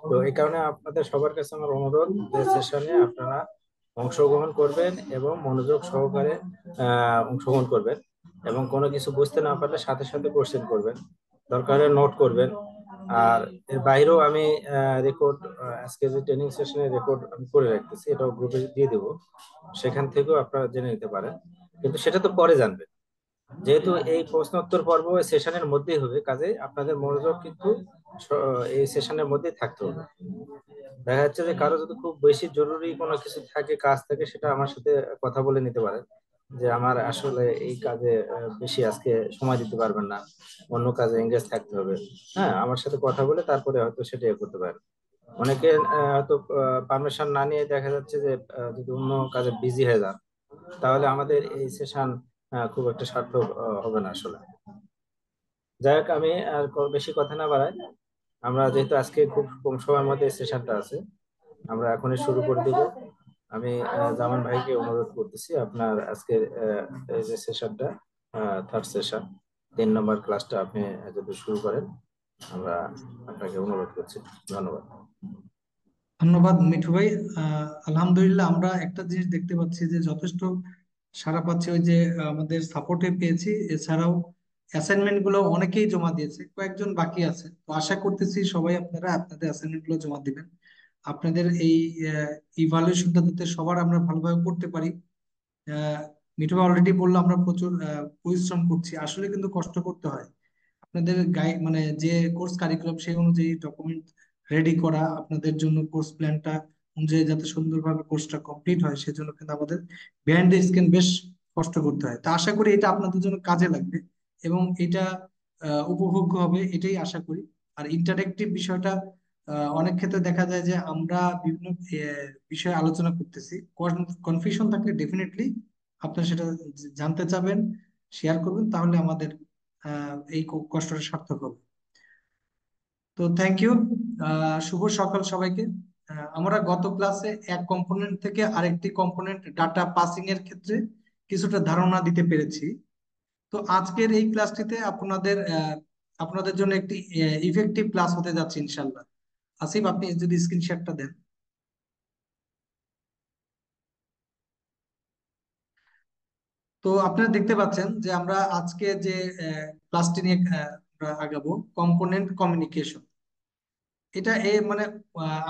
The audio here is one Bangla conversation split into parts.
তো এই কারণে আপনাদের সবার কাছে আমার অনুরোধ যে সেশনে আপনারা অংশগ্রহণ করবেন এবং মনোযোগ সহকারে অংশগ্রহণ করবেন, এবং কোনো কিছু বুঝতে না পারলে সাথে সাথে কোশ্চেন করবেন, দরকারে নোট করবেন। আর এর বাইরেও আমি রেকর্ড, আজকে যে ট্রেনিং সেশনের রেকর্ড আমি করে রাখতেছি, এটাও গ্রুপে দিয়ে দেবো, সেখান থেকেও আপনারা জেনে নিতে পারেন। কিন্তু সেটা তো পরে জানবেন, যেহেতু এই প্রশ্ন উত্তর পর্ব সেশনের মধ্যেই হবে, কাজে আপনাদের মনোযোগ কিন্তু এই সেশনের মধ্যেই থাকতে হবে। দেখা যাচ্ছে যে কারো যদি খুব বেশি জরুরি কোনো কিছু থাকে, কাজ থাকে, সেটা আমার সাথে কথা বলে নিতে পারেন, যে আমার আসলে এই কাজে বেশি আজকে সময় দিতে পারবেন না, অন্য কাজে এঙ্গেজ থাকতে হবে। হ্যাঁ, আমার সাথে কথা বলে তারপরে হয়তো সেটা ইয়ে করতে পারেন। অনেকে হয়তো পারমিশন না নিয়ে দেখা যাচ্ছে যে যদি অন্য কাজে বিজি হয়ে যান, তাহলে আমাদের এই সেশন খুব একটা সার্থক হবে না আসলে। যাই হোক, আমি আর বেশি কথা না বাড়াই, আমরা যেহেতু আজকে খুব কম সময়ের মধ্যে সেশনটা আছে, আমরা এখনই শুরু করে দিব। আমি জামান ভাইকে অনুরোধ করতেছি আপনার আজকের এই যে সেশনটা, থার্ড সেশন, 3 নম্বর ক্লাসটা আপনি যদি শুরু করেন, আমরা আপনাকে অনুরোধ করছি। ধন্যবাদ। ধন্যবাদ মিঠু ভাই। আলহামদুলিল্লাহ, আমরা একটা জিনিস দেখতে পাচ্ছি যে যথেষ্ট সাড়া পাচ্ছে। ওই যে আমাদের সাপোর্টে পেয়েছি, এছাড়াও অ্যাসাইনমেন্ট গুলো অনেকেই জমা দিয়েছে, কয়েকজন বাকি আছে। তো আশা করতেছি সবাই আপনারা আপনাদের অ্যাসাইনমেন্ট গুলো জমা দিবেন। আপনাদের এই ইভালুয়েশনটা যাতে সবার আমরা ভালোভাবে করতে পারি। আহ, মিঠু ভাই অলরেডি বললো আমরা প্রচুর পরিশ্রম করছি, আসলে কিন্তু কষ্ট করতে হয়। আপনাদের গাইড মানে যে কোর্স কারিকুলাম সেই অনুযায়ী ডকুমেন্ট রেডি করা, আপনাদের জন্য কোর্স প্ল্যানটা অনুযায়ী যাতে সুন্দরভাবে কোর্সটা কমপ্লিট হয়, সেজন্য কিন্তু আমাদের বিহাইন্ড দ্য স্ক্রিন বেশ কষ্ট করতে হয়। তো আশা করি এটা আপনাদের জন্য কাজে লাগবে এবং এটা উপভোগ্য হবে, এটাই আশা করি। আর ইন্টারেক্টিভ বিষয়টা অনেক ক্ষেত্রে দেখা যায় যে আমরা বিভিন্ন বিষয়ে আলোচনা করতেছি, কনফিউশন থাকলে ডেফিনেটলি আপনারা সেটা জানতে চাবেন, শেয়ার করবেন, তাহলে আমাদের এই কষ্টটা সার্থক হবে। তো থ্যাংক ইউ। শুভ সকাল সবাইকে। আমরা গত ক্লাসে এক কম্পোনেন্ট থেকে আরেকটি কম্পোনেন্ট ডাটা পাসিং এর ক্ষেত্রে কিছুটা ধারণা দিতে পেরেছি। তো আজকের এই ক্লাসটিতে আপনাদের জন্য একটি ইফেক্টিভ ক্লাস হতে যাচ্ছে ইনশাল্লাহ। আসিফ, আপনি যদি স্ক্রিন শেয়ারটা দেন। তো আপনারা দেখতে পাচ্ছেন যে আমরা আজকে যে ক্লাসটি নিয়ে আমরা আগাবো, কম্পোনেন্ট কমিউনিকেশন। এটা মানে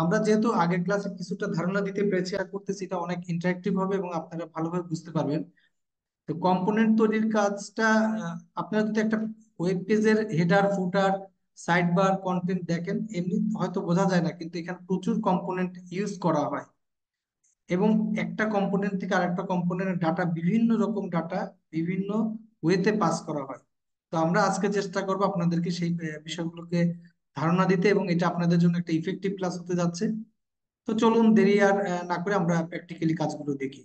আমরা যেহেতু আগের ক্লাসে কিছুটা ধারণা দিতে পেরেছি, আর করতেছি, এটা অনেক ইন্টারেক্টিভ হবে এবং আপনারা ভালোভাবে বুঝতে পারবেন। তো কম্পোনেন্ট তৈরির কাজটা, আপনারা যদি একটা ওয়েব পেজের হেডার ফুটার সাইড বার কন্টেন্ট দেখেন, এমনি হয়তো বোঝা যায় না, কিন্তু এখানে প্রচুর কম্পোনেন্ট ইউজ করা হয় এবং একটা কম্পোনেন্ট থেকে আরেকটা কম্পোনেন্টের ডাটা, বিভিন্ন রকম ডাটা বিভিন্ন ওয়েতে পাস করা হয়। তো আমরা আজকে চেষ্টা করব আপনাদেরকে সেই বিষয়গুলোকে ধারণা দিতে, এবং এটা আপনাদের জন্য একটা ইফেক্টিভ ক্লাস হতে যাচ্ছে। তো চলুন দেরি আর না করে আমরা প্র্যাকটিক্যালি কাজগুলো দেখি।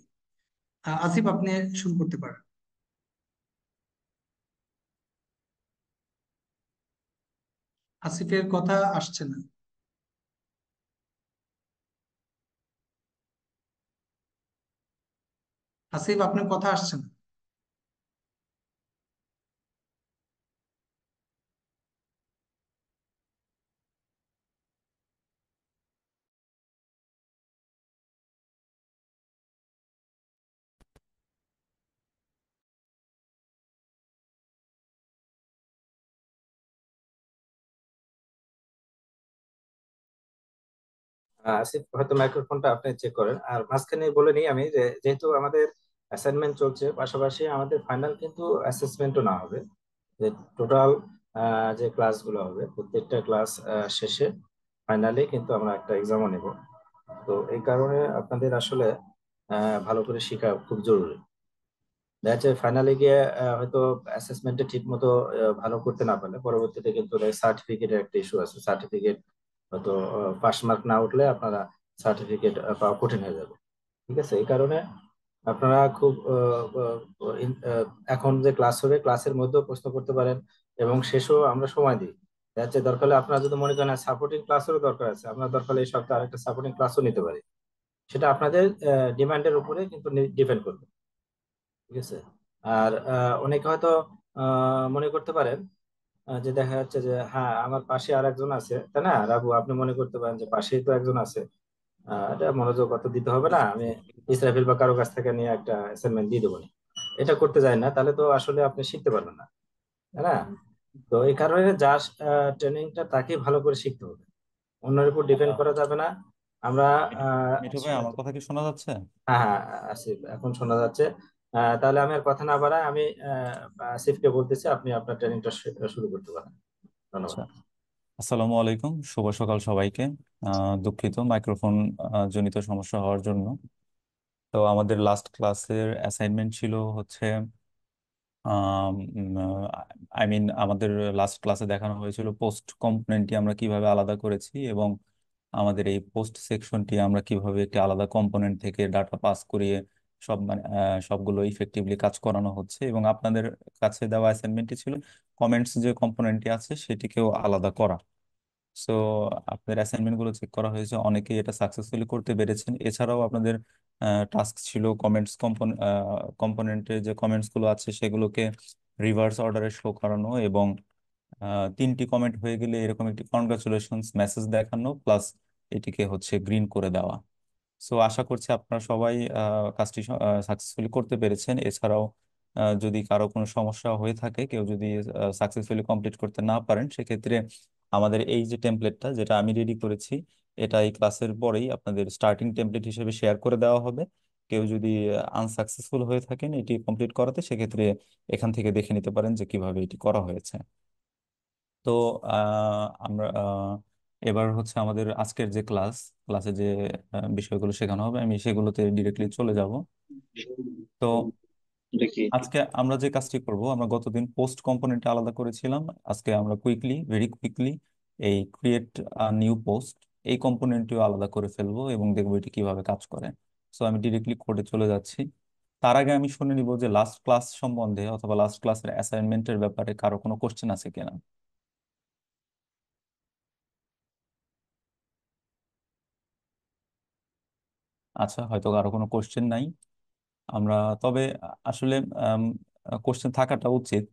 আসিফ, আপনি শুরু করতে পারেন। আসিফের কথা আসছে না। আসিফ, আপনার কথা আসছে না। আসিফ, হয়তো মাইক্রোফোনটা আপনি চেক করেন। আর মাঝখানে বলে নিই আমি যে যেহেতু আমাদের অ্যাসাইনমেন্ট চলছে, পাশাপাশি আমাদের ফাইনাল কিন্তু অ্যাসেসমেন্টও না হবে, যে টোটাল যে ক্লাসগুলো হবে প্রত্যেকটা ক্লাস শেষে ফাইনালে কিন্তু আমরা একটা এক্সামও নেব। তো এই কারণে আপনাদের আসলে ভালো করে শেখা খুব জরুরি। দেখা যাচ্ছে ফাইনালে গিয়ে হয়তো অ্যাসেসমেন্টে ঠিক মতো ভালো করতে না পারলে পরবর্তীতে কিন্তু সার্টিফিকেটের একটা ইস্যু আছে। সার্টিফিকেট হয়তো পাস মার্ক না উঠলে আপনারা সার্টিফিকেট পাওয়া কঠিন হয়ে যাবে। ঠিক আছে, এই কারণে আপনারা খুব এখন যে ক্লাস হবে ক্লাসের মধ্যেও প্রশ্ন করতে পারেন, এবং শেষেও আমরা সময় দিই। দেখা যাচ্ছে দরকার হলে আপনারা যদি মনে করেন সাপোর্টিং ক্লাসেরও দরকার আছে, আমরা দরকার হলে এই সপ্তাহে আরেকটা সাপোর্টিং ক্লাসও নিতে পারি। সেটা আপনাদের ডিমান্ডের উপরে কিন্তু ডিপেন্ড করবে। ঠিক আছে। আর অনেকে হয়তো মনে করতে পারেন যে দেখা যাচ্ছে যে হ্যাঁ আমার পাশে আর একজন আছে, তাই না রাবু? আপনি মনে করতে পারেন যে পাশেই তো একজন আছে, এটা মনোযোগ অত দিতে হবে না, আমি ইসরাফিল বা কারো কাছ থেকে নিয়ে একটা অ্যাসাইনমেন্ট দিয়ে দেবো নি। এটা করতে যায় না, তাহলে তো আসলে আপনি শিখতে পারবেন না, তাই না? তো এই কারণে যা ট্রেনিংটা তাকে ভালো করে শিখতে হবে, অন্যের উপর ডিপেন্ড আহ, করা যাবে না। আমরা মিঠু মিঠু ভাই, আমার কথা কি শোনা যাচ্ছে? হ্যাঁ হ্যাঁ, আসিফ এখন শোনা যাচ্ছে। তাহলে আমি আর কথা না বাড়াই, আমি আসিফকে বলতেছি, আপনি আপনার ট্রেনিংটা শুরু করতে পারেন। ধন্যবাদ। আচ্ছা, আসসালামু আলাইকুম, শুভ সকাল সবাইকে। দুঃখিত মাইক্রোফোন জনিত সমস্যা হওয়ার জন্য। তো আমাদের লাস্ট ক্লাসের অ্যাসাইনমেন্ট ছিল হচ্ছে, আমাদের লাস্ট ক্লাসে দেখানো হয়েছিল পোস্ট কম্পোনেন্টটি আমরা কিভাবে আলাদা করেছি, এবং আমাদের এই পোস্ট সেকশনটি আমরা কিভাবে একটি আলাদা কম্পোনেন্ট থেকে ডাটা পাস করিয়ে সবগুলো ইফেক্টিভলি কাজ করানো হচ্ছে। এবং আপনাদের কাছে দেওয়া অ্যাসাইনমেন্টটি ছিল কমেন্টস যে কম্পোনেন্টটি আছে সেটিকেও আলাদা করা। সো আপনাদের অ্যাসাইনমেন্ট গুলো চেক করা হয়েছে, অনেকেই এটা সাকসেসফুলি করতে পেরেছেন। এছাড়াও আপনাদের টাস্ক ছিল কমেন্টস কম্পোনেন্টের যে কমেন্টস গুলো আছে সেগুলোকে রিভার্স অর্ডারে শো করানো, এবং তিনটি কমেন্ট হয়ে গেলে এরকম একটি কনগ্রাচুলেশনস মেসেজ দেখানো, প্লাস এটিকে হচ্ছে গ্রিন করে দেওয়া। সো আশা করছি আপনারা সবাই কাজটি সাকসেসফুলি করতে পেরেছেন। এছাড়াও যদি কারো কোনো সমস্যা হয়ে থাকে, কেউ যদি সাকসেসফুলি কমপ্লিট করতে না পারেন, সেক্ষেত্রে আমাদের এই যে টেমপ্লেটটা যেটা আমি রেডি করেছি, এটা এই ক্লাসের পরেই আপনাদের স্টার্টিং টেমপ্লেট হিসেবে শেয়ার করে দেওয়া হবে। কেউ যদি আনসাকসেসফুল হয়ে থাকেন এটি কমপ্লিট করাতে, সেক্ষেত্রে এখান থেকে দেখে নিতে পারেন যে কিভাবে এটি করা হয়েছে। তো আমরা এবার হচ্ছে আমাদের আজকের যে ক্লাসে যে বিষয়গুলো শেখানো হবে, আমি সেগুলোতে ডিরেক্টলি চলে যাব। তো আজকে আমরা যে কাজটি করব, আমরা গতদিন পোস্ট কম্পোনেন্ট আলাদা করেছিলাম। আজকে আমরা ভেরি কুইকলি এই ক্রিয়েট নিউ পোস্ট এই কম্পোনেন্টটিও আলাদা করে ফেলবো এবং দেখবো এটি কিভাবে কাজ করে। সো আমি ডিরেক্টলি কোডে চলে যাচ্ছি। তার আগে আমি শুনে নিব যে লাস্ট ক্লাস সম্বন্ধে অথবা লাস্ট ক্লাসের অ্যাসাইনমেন্টের ব্যাপারে কারো কোনো কোশ্চেন আছে কিনা। আচ্ছা, হয়তো কারো কোনো কোশ্চেন নাই। আমরা তবে আসলে কোশ্চেন থাকাটা উচিত।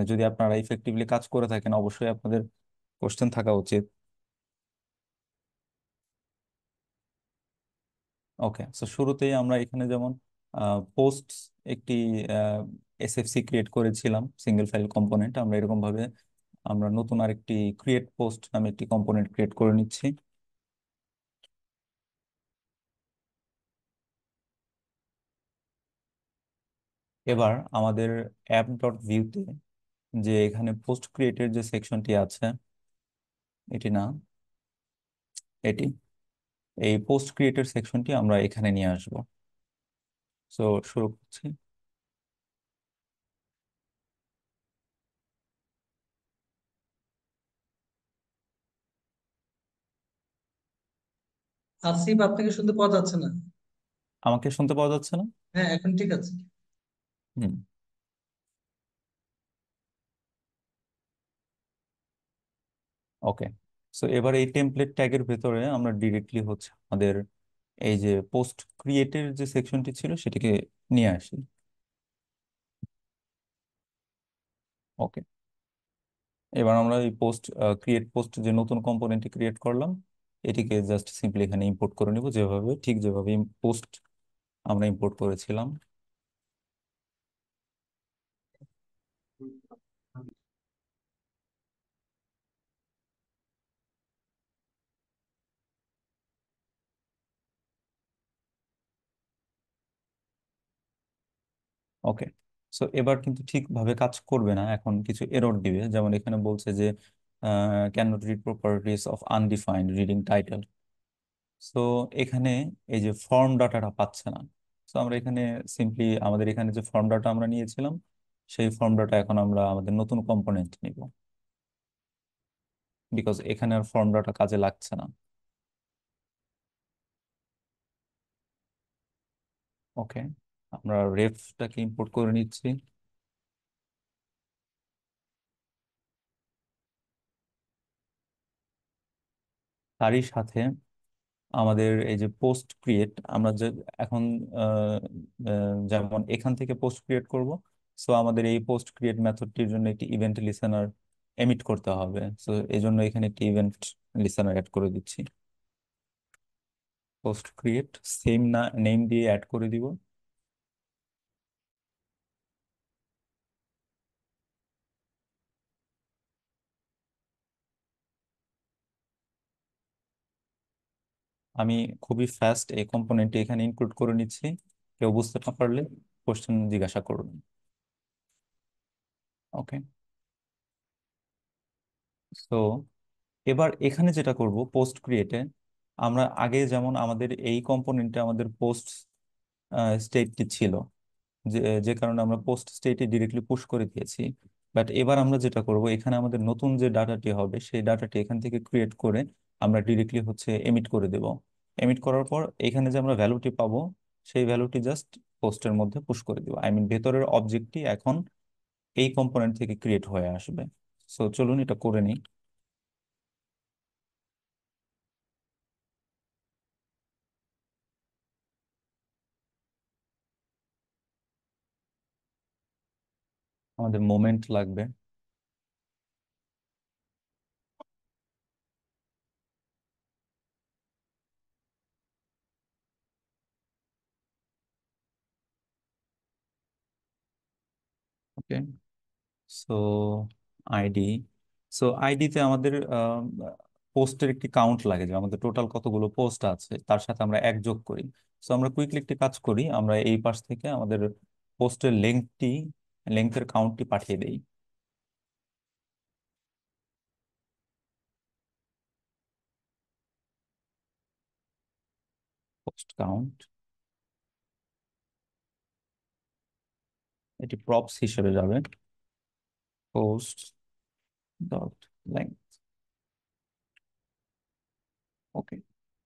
যদি আপনারা ইফেক্টিভলি কাজ করে থাকেন, অবশ্যই আপনাদের কোশ্চেন থাকা উচিত। ওকে, তো শুরুতেই আমরা এখানে যেমন পোস্ট একটি এসএফসি ক্রিয়েট করেছিলাম, সিঙ্গেল ফাইল কম্পোনেন্ট। আমরা এরকম ভাবে আমরা নতুন আরেকটি ক্রিয়েট পোস্ট নামে একটি কম্পোনেন্ট ক্রিয়েট করে নিচ্ছি। এবার আমাদের অ্যাপ ডট ভিউতে যে এখানে পোস্ট ক্রিয়েটের যে সেকশনটি আছে, এটি না, এটি, এই পোস্ট ক্রিয়েটের সেকশনটি আমরা এখানে নিয়ে আসব। সো শুরু করছি। আসিফ, আপনাকে শুনতে পাওয়া যাচ্ছে না? আমাকে শুনতে পাওয়া যাচ্ছে না? হ্যাঁ, এখন ঠিক আছে। হুম, ওকে। সো এবার এই টেমপ্লেট ট্যাগের ভেতরে আমরা ডিরেক্টলি হচ্ছে আমাদের এই যে পোস্ট ক্রিয়েটের যে সেকশনটি ছিল সেটিকে নিয়ে আসি। ওকে, এবার আমরা এই ক্রিয়েট পোস্ট যে নতুন কম্পোনেন্টটি ক্রিয়েট করলাম, এটিকে জাস্ট সিম্পলি এখানে ইম্পোর্ট করে নিব, যেভাবে পোস্ট আমরা ইম্পোর্ট করেছিলাম। ওকে, সো এবার কিন্তু ঠিকভাবে কাজ করবে না, এখন কিছু এরর দিবে। যেমন এখানে বলছে যে can not read properties of undefined reading title. So এখানে এই যে ফর্ম ডাটাটা পাচ্ছে না। সো আমরা এখানে সিম্পলি আমাদের এখানে যে ফর্ম ডাটা আমরা নিয়েছিলাম, সেই ফর্ম ডাটা এখন আমরা আমাদের নতুন কম্পোনেন্ট নিব, বিকজ এখানে আর ফর্ম ডাটা কাজে লাগছে না। ওকে, আমরা রেফটাকে ইম্পোর্ট করে নিচ্ছি। তারই সাথে আমাদের এই যে পোস্ট ক্রিয়েট, আমরা যে এখন যেমন এখান থেকে পোস্ট ক্রিয়েট করব। সো আমাদের এই পোস্ট ক্রিয়েট মেথডটির জন্য একটি ইভেন্ট লিসেনার এমিট করতে হবে। তো এই জন্য এখানে একটি ইভেন্ট লিসেনার অ্যাড করে দিচ্ছি। পোস্ট ক্রিয়েট সেম না নেম দিয়ে অ্যাড করে দিব। আমি খুবই ফাস্ট এই কম্পোনেন্টটি এখানে ইনক্লুড করে নিচ্ছি। কেউ বুঝতে না পারলে কোশ্চেন জিজ্ঞাসা করবেন। ওকে, সো এবার এখানে যেটা করব পোস্ট ক্রিয়েটে, আমরা আগে যেমন আমাদের এই কম্পোনেন্টে আমাদের পোস্ট স্টেটটি ছিল, যে যে কারণে আমরা পোস্ট স্টেটে ডিরেক্টলি পুশ করে দিয়েছি। বাট এবার আমরা যেটা করব, এখানে আমাদের নতুন যে ডাটাটি হবে সেই ডাটাটি এখান থেকে ক্রিয়েট করে আমরা ডিরেক্টলি হচ্ছে এমিট করে দেব। এমিট করার পর এখানে যে আমরা ভ্যালুটি পাবো সেই ভ্যালুটি জাস্ট পোস্টের মধ্যে পুশ করে দিব। আই মিন ভেতরের অবজেক্টটি এখন এই কম্পোনেন্ট থেকে ক্রিয়েট হয়ে আসবে। সো চলুন এটা করে নিই। আমাদের মোমেন্ট লাগবে। ওকে, সো আইডি। সো আইডিতে আমাদের পোস্টের একটি কাউন্ট লাগে, যে আমাদের টোটাল কতগুলো পোস্ট আছে তার সাথে আমরা এক যোগ করি। সো আমরা কুইকলি একটি কাজ করি, আমরা এই পাশ থেকে আমাদের পোস্টের লেংথের কাউন্টটি পাঠিয়ে দেই। পোস্ট কাউন্ট, এটি প্রপস হিসেবে যাবে। Post dot length. Okay,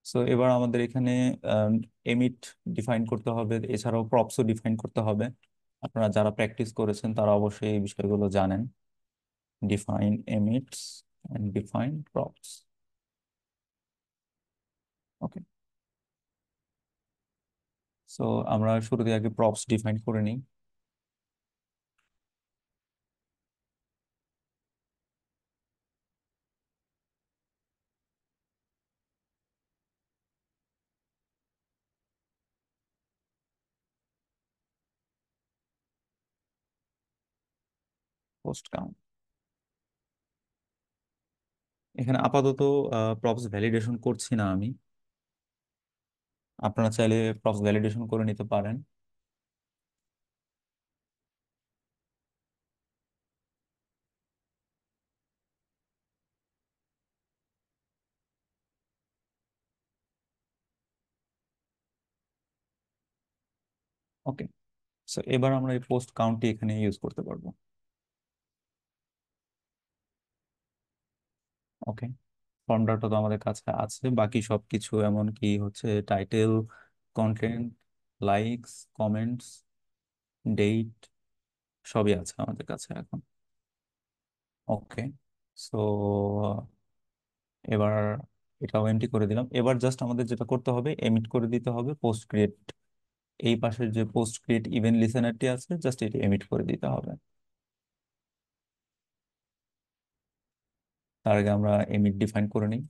so এবার আমাদের এখানে এমিট ডিফাইন করতে হবে, এছাড়াও প্রপসও ডিফাইন করতে হবে। আপনারা যারা প্র্যাকটিস করেছেন তারা অবশ্যই এই বিষয়গুলো জানেন। Define emits and define props. Okay, so আমরা শুরুতে আগে প্রপস ডিফাইন করে নিই। পোস্ট কাউন্ট, এখানে আপাতত প্রপস ভ্যালিডেশন করছি না আমি। আপনারা চাইলে প্রপস ভ্যালিডেশন করে নিতে পারেন। ওকে, সো এবার আমরা এই পোস্ট কাউন্টটি এখানে ইউজ করতে পারবো। ওকে, ফর্ম ডাটা তো আমাদের কাছে আছে, বাকি সবকিছু এমনকি হচ্ছে title, content, likes, comments, date সবই আছে আমাদের কাছে এখন। ওকে, সো এবার এটাও এমটি করে দিলাম। এবার জাস্ট আমাদের যেটা করতে হবে, এমিট করে দিতে হবে পোস্ট ক্রিয়েট। এই পাশের যে পোস্ট ক্রিয়েট ইভেন্ট লিসেনারটি আছে, জাস্ট এটি এমিট করে দিতে হবে। তার আগে আমরা এমিট ডিফাইন করে নিই।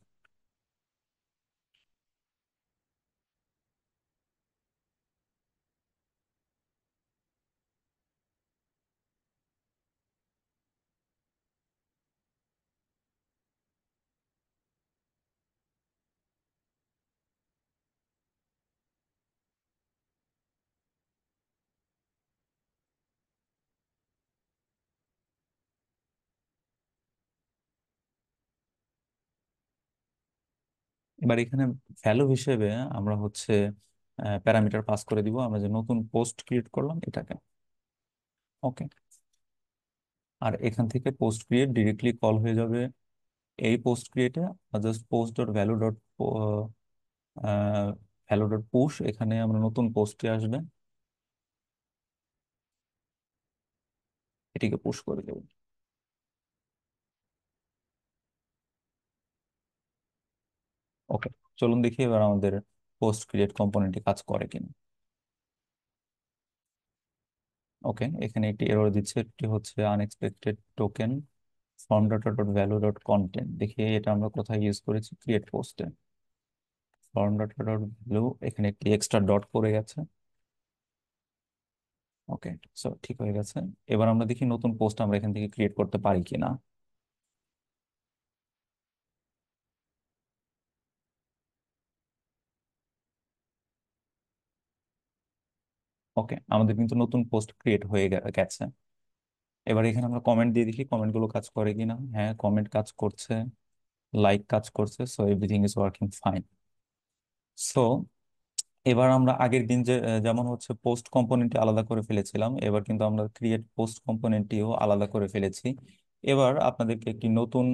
এবার এখানে ভ্যালু হিসেবে আমরা হচ্ছে প্যারামিটার পাস করে দিব, আমরা যে নতুন পোস্ট ক্রিয়েট করলাম এটাকে। ওকে, আর এখান থেকে পোস্ট ক্রিয়েট ডিরেক্টলি কল হয়ে যাবে এই পোস্ট ক্রিয়েটে। Just post dot value dot value dot push, এখানে আমরা নতুন পোস্টে আসবে, এটিকে পুশ করে দেব। ওকে, চলুন দেখি এবার আমাদের পোস্ট ক্রিয়েট কম্পোনেন্টে কাজ করে কিনা। ওকে, এখানে একটি এরর দিচ্ছে, একটি হচ্ছে unexpected token form data dot value dot content, দেখি এটা আমরা কোথায় ইউজ করেছি, ক্রিয়েট পোস্টে। ফর্ম ডাটা ডট ভ্যালু, এখানে একটি এক্সট্রা ডট পড়ে গেছে। ওকে, সো ঠিক হয়ে গেছে। এবার আমরা দেখি নতুন পোস্ট আমরা এখান থেকে ক্রিয়েট করতে পারি কিনা। ওকে, আমাদের কিন্তু নতুন পোস্ট ক্রিয়েট হয়ে গেছে। এবার এখানে আমরা কমেন্ট দিয়ে দেখি কমেন্ট গুলো কাজ করে কিনা। হ্যাঁ, কমেন্ট কাজ করছে, লাইক কাজ করছে, so everything is working fine. So এবার আমরা আগের দিন যেমন হচ্ছে পোস্ট কম্পোনেন্টটি আলাদা করে ফেলেছিলাম, এবার কিন্তু আমরা ক্রিয়েট পোস্ট কম্পোনেন্টটিও আলাদা করে ফেলেছি। এবার আপনাদেরকে একটি নতুন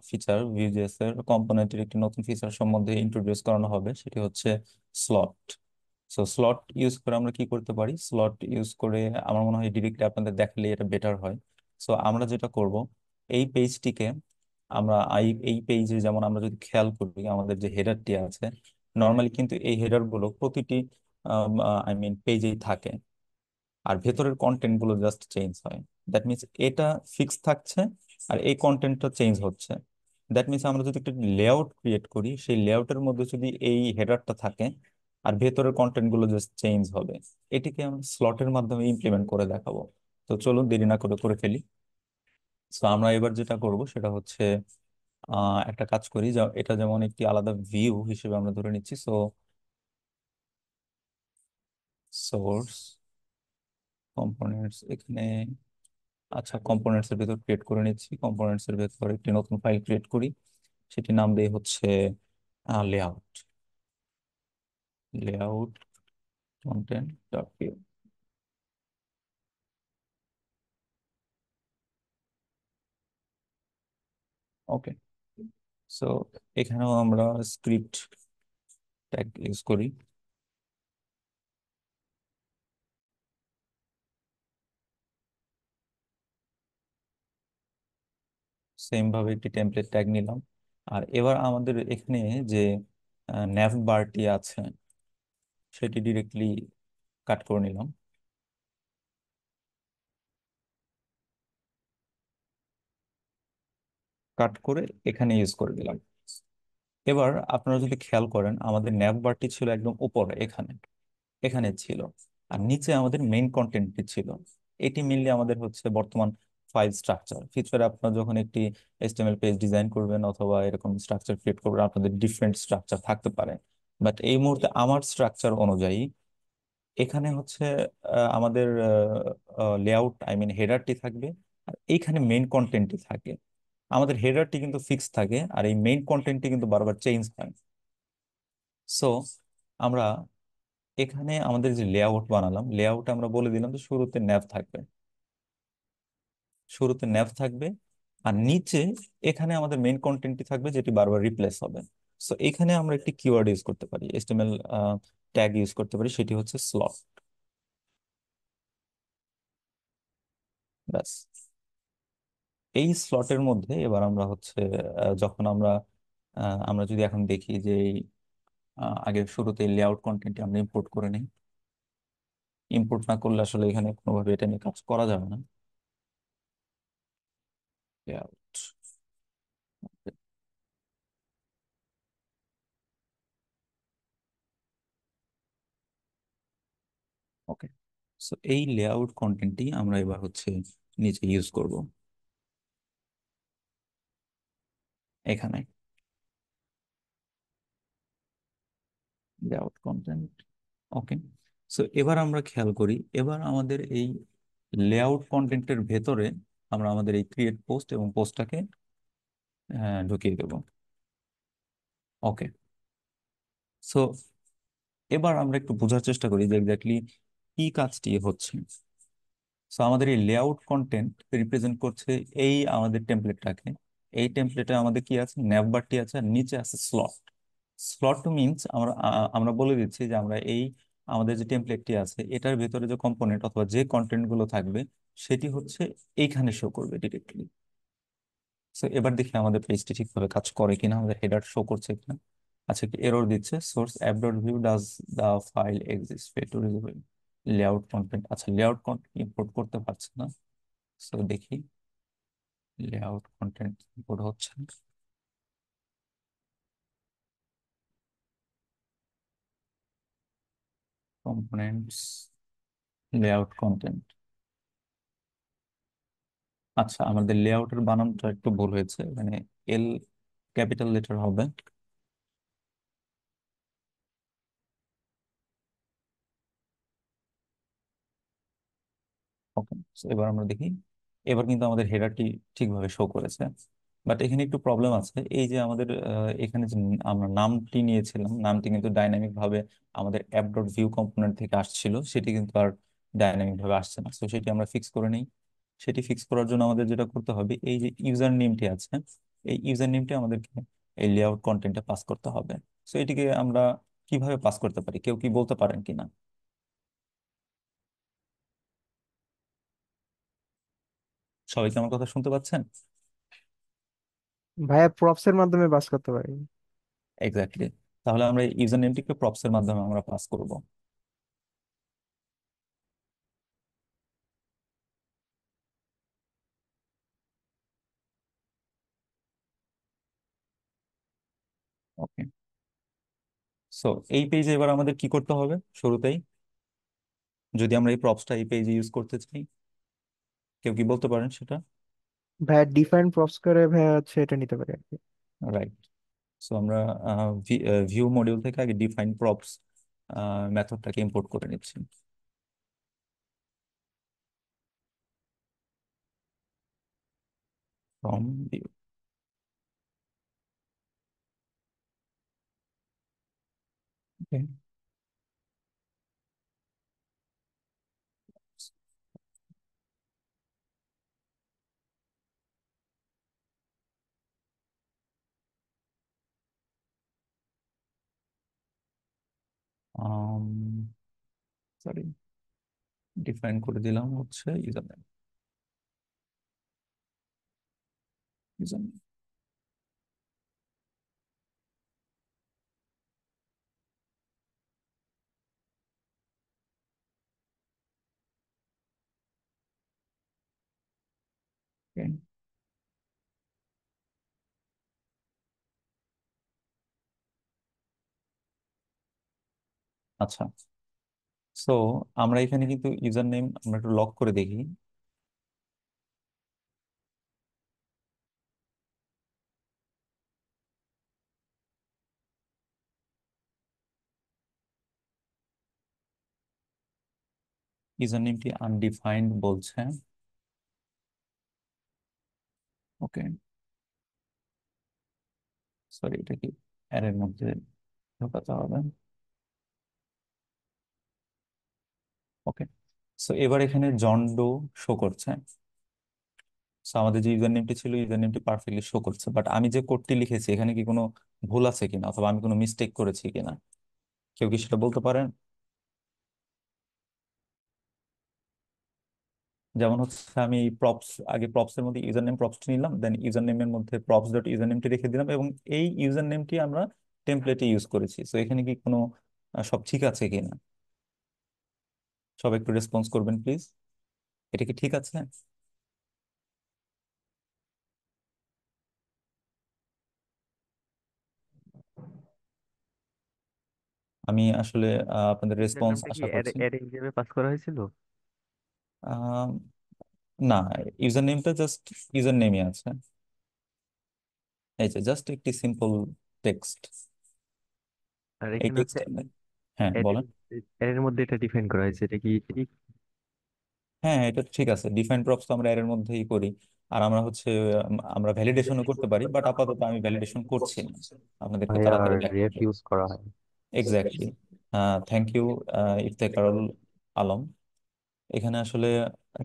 ফিচার, ভিউজেস এর কম্পোনেন্টের একটি নতুন ফিচার সম্বন্ধে ইন্ট্রোডিউস করানো হবে, সেটি হচ্ছে স্লট। সো স্লট ইউজ করে আমরা কি করতে পারি, স্লট ইউজ করে আমার মনে হয় ডিরেক্টলি আপনাদের দেখালে এটা বেটার হয়। সো আমরা যেটা করব, এই পেজটিকে আমরা এই পেজে যেমন আমরা যদি খেয়াল করি আমাদের যে হেডারটি আছে, নর্মালি কিন্তু এই হেডার গুলো প্রতিটি পেজেই থাকে, আর ভেতরের কন্টেন্ট গুলো জাস্ট চেঞ্জ হয়। দ্যাট মিনস এটা ফিক্স থাকছে আর এই কন্টেন্টটা চেঞ্জ হচ্ছে। দ্যাট মিনস আমরা যদি একটা লেআউট ক্রিয়েট করি, সেই লেআউটের মধ্যে যদি এই হেডারটা থাকে আর ভেতরের কন্টেন্ট গুলো জাস্ট চেঞ্জ হবে, এটিকে আমরা স্লটের মাধ্যমে ইমপ্লিমেন্ট করে দেখাবো। তো চলুন দেরি না করে করে ফেলি। তো আমরা এবার যেটা করব সেটা হচ্ছে একটা কাজ করি, যা এটা যেমন একটি আলাদা ভিউ হিসেবে আমরা ধরে নিচ্ছি। সো সোর্স কম্পোনেন্টস এখানে, আচ্ছা কম্পোনেন্টস এর ভেতর ক্রিয়েট করে নিচ্ছি। কম্পোনেন্টস এর ভেতর একটি নতুন ফাইল ক্রিয়েট করি, সেটি নাম দিয়ে হচ্ছে layout, layout content dot view. Okay, so এখানেও আমরা স্ক্রিপ্ট ট্যাগ ইউজ করি। সেম ভাবে একটি টেমপ্লেট ট্যাগ নিলাম। আর এবার আমাদের এখানে যে ন্যাভ বারটি আছে সেটি ডিরেক্টলি কাট করে নিলাম, কাট করে এখানে ইউজ করে দিলাম। এবার আপনারা যদি খেয়াল করেন আমাদের ন্যাভ বারটি ছিল একদম উপরে, এখানে এখানে ছিল, আর নিচে আমাদের মেইন কন্টেন্টটি ছিল। এটি মেইনলি আমাদের হচ্ছে বর্তমান ফাইল স্ট্রাকচার। ফিউচারে আপনারা যখন একটি HTML পেজ ডিজাইন করবেন অথবা এরকম স্ট্রাকচার ক্রিয়েট করবেন, আপনাদের ডিফারেন্ট স্ট্রাকচার থাকতে পারে। বাট এই মুহূর্তে আমার স্ট্রাকচার অনুযায়ী এখানে হচ্ছে আমাদের লেআউট হেডারটি থাকবে, আর এইখানে মেইন কন্টেন্টটি থাকে। আমাদের হেডারটি কিন্তু ফিক্স থাকে আর এই মেইন কন্টেন্টটি কিন্তু বারবার চেঞ্জ হয়। সো আমরা এখানে আমাদের যে লেআউট বানালাম, লেআউটে আমরা বলে দিলাম যে শুরুতে ন্যাভ থাকবে, শুরুতে ন্যাভ থাকবে, আর নিচে এখানে আমাদের মেইন কন্টেন্টটি থাকবে যেটি বারবার রিপ্লেস হবে। সো এখানে আমরা একটি কিওয়ার্ড ইউজ করতে পারি, HTML ট্যাগ ইউজ করতে পারি, সেটি হচ্ছে স্লট। ব্যাস, এই স্লটের মধ্যে এবার আমরা হচ্ছে যখন আমরা যদি এখন দেখি যে আগে শুরুতে লেআউট কন্টেন্টটি আমরা ইম্পোর্ট করে নিই। ইম্পোর্ট না করলে আসলে এখানে কোনোভাবে এটা নিয়ে কাজ করা যাবে না। লেআউট, ওকে। সো এই লেআউট কন্টেন্টটি আমরা এবার হচ্ছে নিচে ইউজ করব এখানে, লেআউট কন্টেন্ট। ওকে, সো এবার আমরা খেয়াল করি, এবার আমাদের এই লেআউট কন্টেন্টের ভেতরে আমরা আমাদের এই ক্রিয়েট পোস্ট এবং পোস্টটাকে ঢুকিয়ে দেবো। ওকে, সো এবার আমরা একটু বোঝার চেষ্টা করি যে এক্স্যাক্টলি কি কাজটি হচ্ছে। সো আমাদের এই লেআউট কন্টেন্ট রিপ্রেজেন্ট করছে এই আমাদের টেমপ্লেটটাকে। এই টেমপ্লেটে আমাদের কি আছে, ন্যাভবারটি আছে, আর নিচে আছে স্লট। স্লট মিনস আমরা বলে দিচ্ছি যে আমরা এই আমাদের যে টেমপ্লেটটি আছে এটার ভেতরে যে কম্পোনেন্ট অথবা যে কন্টেন্ট গুলো থাকবে সেটি হচ্ছে এইখানে শো করবে ডিরেক্টলি। সো এবার দেখি আমাদের পেজটি ঠিকভাবে কাজ করে কিনা, আমাদের হেডার শো করছে কিনা। আচ্ছা, কি এরর দিচ্ছে, source app dot vue does the file exist fail to resolve layout content. আচ্ছা, লেআউট কন্টেন্ট ইম্পোর্ট করতে পারছে না। সো দেখি লেআউট কন্টেন্ট ইম্পোর্ট হচ্ছে, কম্পোনেন্টস, লেআউট কন্টেন্ট। আচ্ছা, আমাদের লেআউটের বানানটা একটু ভুল হয়েছে, মানে এল ক্যাপিটাল লেটার হবে। ওকে, এবার আমরা দেখি, এবার কিন্তু আমাদের হেডারটি ঠিকভাবে শো করেছে। বাট এখানে একটু প্রবলেম আছে, এই যে আমাদের এখানে যে আমরা নামটি নিয়েছিলাম, নামটি কিন্তু ডাইনামিক ভাবে আমাদের অ্যাপ ডট ভিউ কম্পোনেন্ট থেকে আসছিল, সেটি কিন্তু আর ডাইনামিক ভাবে আসছে না। তো সেটি আমরা ফিক্স করে নিই। সেটি ফিক্স করার জন্য আমাদের যেটা করতে হবে, এই যে ইউজার নেমটি আছে, এই ইউজার নেমটি আমাদেরকে এই লেআউট কন্টেন্টে পাস করতে হবে। তো এটিকে আমরা কিভাবে পাস করতে পারি, কেউ কি বলতে পারেন কিনা? সবাই কি আমার কথা শুনতে পাচ্ছেন? ভাইয়া প্রপস এর মাধ্যমে পাস করতে পারি। এক্স্যাক্টলি। তাহলে আমরা ইউজার নেমটিকে প্রপস এর মাধ্যমে আমরা পাস করব। ওকে, সো এই পেজে এবার আমাদের কি করতে হবে শুরুতেই, যদি আমরা এই প্রপসটা এই পেজে ইউজ করতে চাই? কেউ কি বলতে পারেন সেটা? ভাইয়া ডিফাইন প্রপস করে ভাইয়া হচ্ছে এটা নিতে পারি আর কি। রাইট। সো আমরা ভিউ মডিউল থেকে আগে ডিফাইন প্রপস মেথডটাকে ইম্পোর্ট করে নিচ্ছি। From view. Okay. Sorry, define করে দিলাম হচ্ছে ইউজার নেম। User name. আচ্ছা, সো আমরা এখানে কিন্তু ইউজার নেম আমরা একটু লক করে দেখি। ইউজার নেমটি আনডিফাইন্ড বলছে। ওকে, সরি, এটা কি অ্যারের মধ্যে ঢোকাতে হবে? ওকে, সো এবার এখানে জন ডো শো করছে। সো আমাদের যে ইউজার নেমটি ছিল, ইউজার নেমটি পারফেক্টলি শো করছে, বাট আমি যে কোডটি লিখেছি এখানে কি কোনো ভুল আছে কিনা, অথবা আমি কোনো মিস্টেক করেছি কিনা? কেউ কি সেটা বলতে পারেন? যেমন হচ্ছে, আমি প্রপস আগে প্রপস এর মধ্যে ইউজার নেম প্রপসটি নিলাম, দেন ইউজার নেমের মধ্যে প্রপস ডট ইউজার নেমটি রেখে দিলাম, এবং এই ইউজার নেমটি আমরা টেমপ্লেটে ইউজ করেছি। সো এখানে কি কোনো সব ঠিক আছে কিনা? সব একটু রেসপন্স করবেন প্লিজ। এটা কি ঠিক আছে? আমি আসলে আপনাদের ইউজার রেসপন্স নামটা কি আশা করছি। অ্যারে হিসেবে পাস করা হয়েছিল? আহ, না, ইউজার নেমটা জাস্ট ইউজার নেমই আছে। এই যে জাস্ট একটি সিম্পল টেক্সট। আর এই এখানে হচ্ছে টেক্সট, হ্যাঁ বলেন। অ্যারের মধ্যে এটা ডিফাইন করা হয়েছে, এটা কি ঠিক? হ্যাঁ, এটা ঠিক আছে, ডিফাইন প্রপস তো আমরা এর মধ্যেই করি। আর আমরা হচ্ছে আমরা ভ্যালিডেশনও করতে পারি, বাট আপাতত আমি ভ্যালিডেশন করছি না, আপনাদেরকে ভাই আর তাড়াতাড়ি রেফ দেখাতে। ইউজ করা হয়? Exactly. Thank you Iftekharul Alam. এখানে আসলে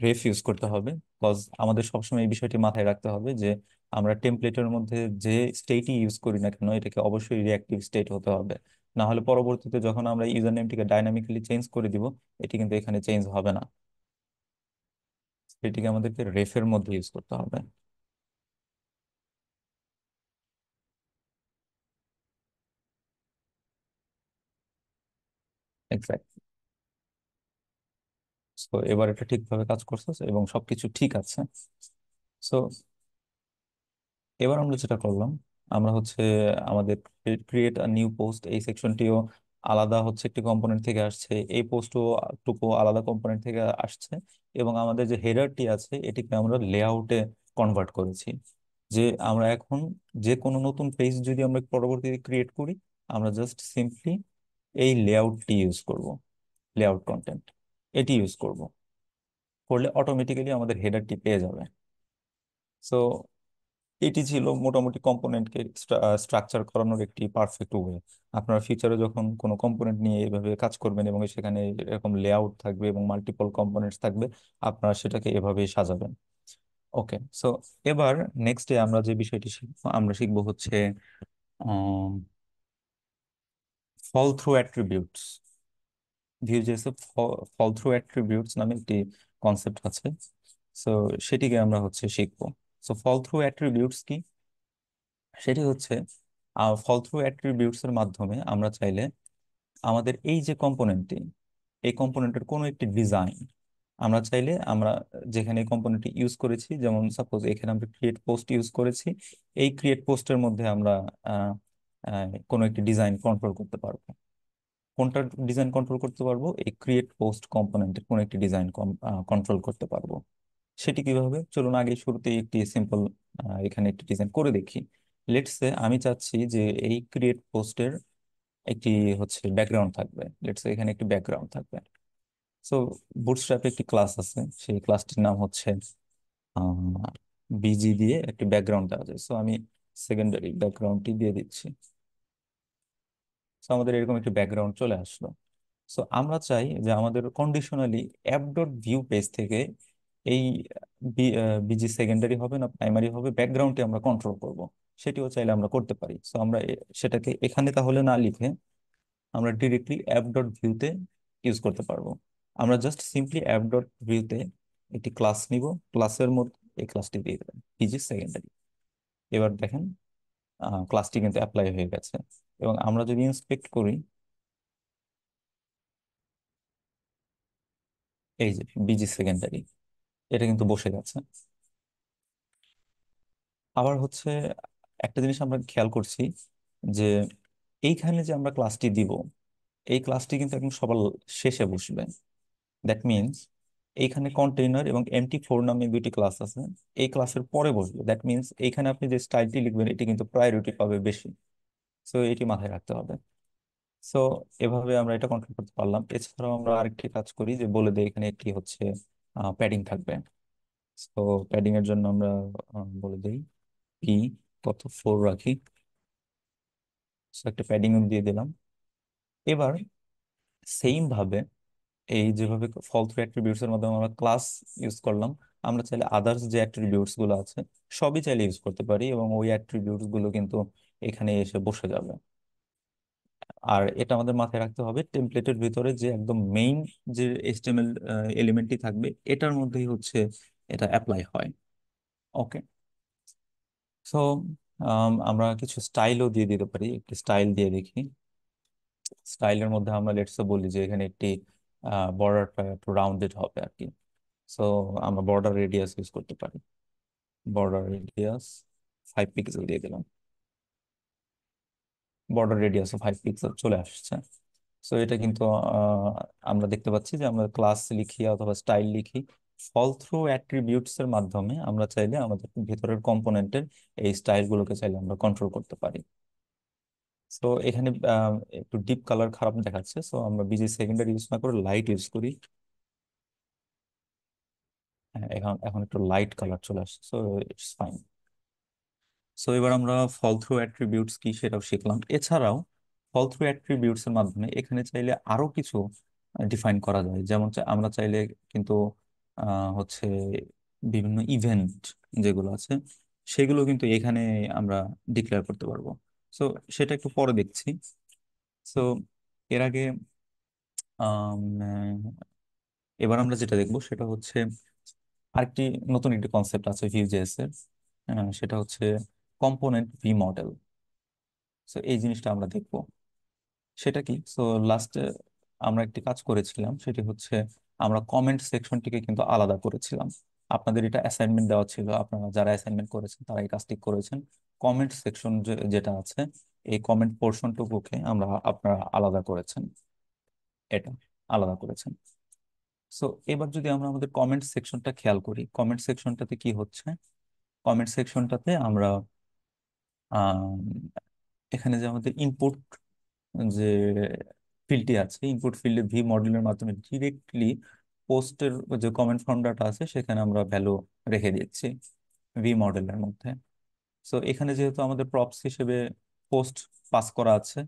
রেফ ইউজ করতে হবে, কজ আমাদের সবসময় এই বিষয়টি মাথায় রাখতে হবে যে আমরা টেমপ্লেটের মধ্যে যে স্টেটই ইউজ করি না কেন, এটাকে অবশ্যই রিঅ্যাক্টিভ স্টেট হতে হবে। না হলে পরবর্তীতে যখন আমরা ইউজার নেমটিকে ডাইনামিক্যালি চেঞ্জ করে দিব, এটি কিন্তু এখানে চেঞ্জ হবে না। এটিকে আমাদেরকে রেফের মধ্যে ইউজ করতে হবে। এক্স্যাক্ট। তো এবার এটা ঠিকভাবে কাজ করছে এবং সবকিছু ঠিক আছে। সো এবার আমরা যেটা করলাম, আমরা হচ্ছে আমাদের ক্রিয়েট আ নিউ পোস্ট এই সেকশনটিও আলাদা হচ্ছে একটি কম্পোনেন্ট থেকে আসছে, এই পোস্টও টুকু আলাদা কম্পোনেন্ট থেকে আসছে, এবং আমাদের যে হেডারটি আছে এটিকে আমরা লেআউটে কনভার্ট করেছি। যে আমরা এখন যে কোনো নতুন পেজ যদি আমরা পরবর্তীতে ক্রিয়েট করি, আমরা জাস্ট সিম্পলি এই লেআউটটি ইউজ করব, লেআউট কন্টেন্ট এটি ইউজ করব, করলে অটোমেটিক্যালি আমাদের হেডারটি পেয়ে যাবে। সো এটি ছিল মোটামুটি কম্পোনেন্টকে স্ট্রাকচার করানোর একটি পারফেক্ট ওয়ে। আপনারা ফিউচারে যখন কোনো কম্পোনেন্ট নিয়ে এভাবে কাজ করবেন এবং সেখানে এরকম লেআউট থাকবে এবং মাল্টিপল কম্পোনেন্টস থাকবে, আপনারা সেটাকে এভাবেই সাজাবেন। ওকে, সো এবার নেক্সট ডে আমরা যে বিষয়টি শিখবো, আমরা শিখবো হচ্ছে ফল থ্রু অ্যাট্রিবিউটস। ভিউজেসে ফল থ্রু অ্যাট্রিবিউটস নামে একটি কনসেপ্ট আছে, সো সেটিকে আমরা হচ্ছে শিখবো। সো ফল থ্রু অ্যাট্রিবিউটস কি? সেটি হচ্ছে ফল থ্রু অ্যাট্রিবিউটস এর মাধ্যমে আমরা চাইলে আমাদের এই যে কম্পোনেন্টটি, এই কম্পোনেন্টের কোনো একটি ডিজাইন আমরা চাইলে আমরা যেখানে এই কম্পোনেন্টটি ইউজ করেছি, যেমন সাপোজ এখানে আমরা ক্রিয়েট পোস্ট ইউজ করেছি, এই ক্রিয়েট পোস্টের মধ্যে আমরা আহ, কোনো একটি ডিজাইন কন্ট্রোল করতে পারবো। কোনটা ডিজাইন কন্ট্রোল করতে পারবো? এই ক্রিয়েট পোস্ট কম্পোনেন্টের কোনো একটি ডিজাইন কন্ট্রোল করতে পারবো। সেটি কিভাবে? চলুন আগে শুরুতেই একটি সিম্পল এখানে একটি ডিজাইন করে দেখি। লেটস সে আমি চাচ্ছি যে এই ক্রিয়েট পোস্টের একটি হচ্ছে ব্যাকগ্রাউন্ড থাকবে, লেটস সে এখানে একটি ব্যাকগ্রাউন্ড থাকবে। সো বুটস্ট্র্যাপে একটি ক্লাস আছে, সেই ক্লাসটির নাম হচ্ছে বিজি দিয়ে একটি ব্যাকগ্রাউন্ড দেওয়া যায়। সো আমি সেকেন্ডারি ব্যাকগ্রাউন্ডটি দিয়ে দিচ্ছি। সো আমাদের এরকম একটি ব্যাকগ্রাউন্ড চলে আসলো। সো আমরা চাই যে আমাদের conditionally app dot view page থেকে এই বিজি সেকেন্ডারি হবে না প্রাইমারি হবে, ব্যাকগ্রাউন্ডটি আমরা কন্ট্রোল করব। সেটিও চাইলে আমরা করতে পারি। সো আমরা সেটাকে এখানে তাহলে না লিখে আমরা ডিরেক্টলি অ্যাপ ডট ভিউতে ইউজ করতে পারবো। আমরা জাস্ট সিম্পলি অ্যাপ ডট ভিউতে একটি ক্লাস নিব, ক্লাসের মধ্যে এই ক্লাসটি দিয়ে দেবেন বিজি সেকেন্ডারি। এবার দেখেন ক্লাসটি কিন্তু অ্যাপ্লাই হয়ে গেছে, এবং আমরা যদি ইন্সপেক্ট করি, এই যে বিজি সেকেন্ডারি এটা কিন্তু বসে গেছে। আবার হচ্ছে একটা জিনিস আমরা খেয়াল করছি যে এইখানে যে আমরা ক্লাসটি দিব, এই ক্লাসটি কিন্তু একদম সবার শেষে বসবে। দ্যাট মিনস এইখানে কন্টেইনার এবং MT4 নামে দুইটি ক্লাস আছে, এই ক্লাসের পরে বসবে। দ্যাট মিনস এইখানে আপনি যে স্টাইলটি লিখবেন এটি কিন্তু প্রায়োরিটি পাবে বেশি। সো এটি মাথায় রাখতে হবে। সো এভাবে আমরা এটা কন্ট্রোল করতে পারলাম। এছাড়াও আমরা আরেকটি কাজ করি যে বলে দিই এখানে একটি হচ্ছে প্যাডিং থাকবে। তো প্যাডিং এর জন্য আমরা বলে দিই পি কত 4 রাখি। So একটা প্যাডিং দিয়ে দিলাম। এবার সেম ভাবে এই যেভাবে ফল থ্রু অ্যাট্রিবিউটস এর মাধ্যমে আমরা ক্লাস ইউজ করলাম, আমরা চাইলে আদার্স যে অ্যাট্রিবিউটস গুলো আছে সবই চাইলে ইউজ করতে পারি, এবং ওই অ্যাট্রিবিউটস গুলো কিন্তু এখানে এসে বসে যাবে। আর এটা আমাদের মাথায় রাখতে হবে, টেমপ্লেটের ভিতরে যে একদম মেইন যে HTML এলিমেন্টটি থাকবে এটার মধ্যেই হচ্ছে এটা অ্যাপ্লাই হয়। ওকে, সো আমরা কিছু স্টাইলও দিয়ে দিতে পারি। একটি স্টাইল দিয়ে দেখি। স্টাইলের মধ্যে আমরা লেটস বলি যে এখানে একটি বর্ডারটা একটু রাউন্ডেড হবে আর কি। সো আমরা বর্ডার রেডিয়াস ইউজ করতে পারি। বর্ডার রেডিয়াস 5 পিক্সেল দিয়ে দিলাম। বর্ডার রেডিয়াস 5 পিক্সেল চলে আসছে। সো এটা কিন্তু আমরা দেখতে পাচ্ছি যে আমরা ক্লাস লিখি অথবা স্টাইল লিখি, ফল থ্রু অ্যাট্রিবিউটস এর মাধ্যমে আমরা চাইলে আমাদের ভিতরের কম্পোনেন্টের এই স্টাইল গুলোকে চাইলে আমরা কন্ট্রোল করতে পারি। সো এখানে একটু ডিপ কালার খারাপ দেখাচ্ছে, সো আমরা বিজি সেকেন্ডারি ইউজ না করে লাইট ইউজ করি। হ্যাঁ, এখন এখন একটু লাইট কালার চলে আসছে, সো ইটস ফাইন। সো এবার আমরা ফল থ্রু অ্যাট্রিবিউটস কি সেটাও শিখলাম। এছাড়াও ফল থ্রু অ্যাট্রিবিউটস এর মাধ্যমে এখানে চাইলে আরো কিছু ডিফাইন করা যায়। যেমন আমরা চাইলে কিন্তু হচ্ছে বিভিন্ন ইভেন্ট যেগুলো আছে সেগুলো কিন্তু এখানে আমরা ডিক্লেয়ার করতে পারবো। সো সেটা একটু পরে দেখছি। সো এর আগে আম, এবার আমরা যেটা দেখবো সেটা হচ্ছে আরেকটি নতুন একটি কনসেপ্ট আছে ভিউজেএস এর, সেটা হচ্ছে কম্পোনেন্ট ভি মডেল। সো এই জিনিসটা আমরা দেখবো সেটা কি। সো লাস্টে আমরা একটি কাজ করেছিলাম, সেটি হচ্ছে আমরা কমেন্ট সেকশনটিকে কিন্তু আলাদা করেছিলাম। আপনাদের এটা অ্যাসাইনমেন্ট দেওয়া ছিল, আপনারা যারা অ্যাসাইনমেন্ট করেছেন তারা এই কাজটি করেছেন। কমেন্ট সেকশন যেটা আছে, এই কমেন্ট পোর্শনটুকুকে আপনারা আলাদা করেছেন, এটা আলাদা করেছেন। সো এবার যদি আমরা আমাদের কমেন্ট সেকশনটা খেয়াল করি, কমেন্ট সেকশনটাতে কি হচ্ছে, কমেন্ট সেকশনটাতে আমরা আম, এখানে যে আমাদের ইনপুট যে ফিল্ডটি আছে, ইনপুট ফিল্ডে ভি মডেলের মাধ্যমে ডিরেক্টলি পোস্টের যে কমেন্ট ফর্ম ডাটা আছে সেখানে আমরা ভ্যালু রেখে দিচ্ছি ভি মডেলের মধ্যে। সো এখানে যেহেতু আমাদের প্রপস হিসেবে পোস্ট পাস করা আছে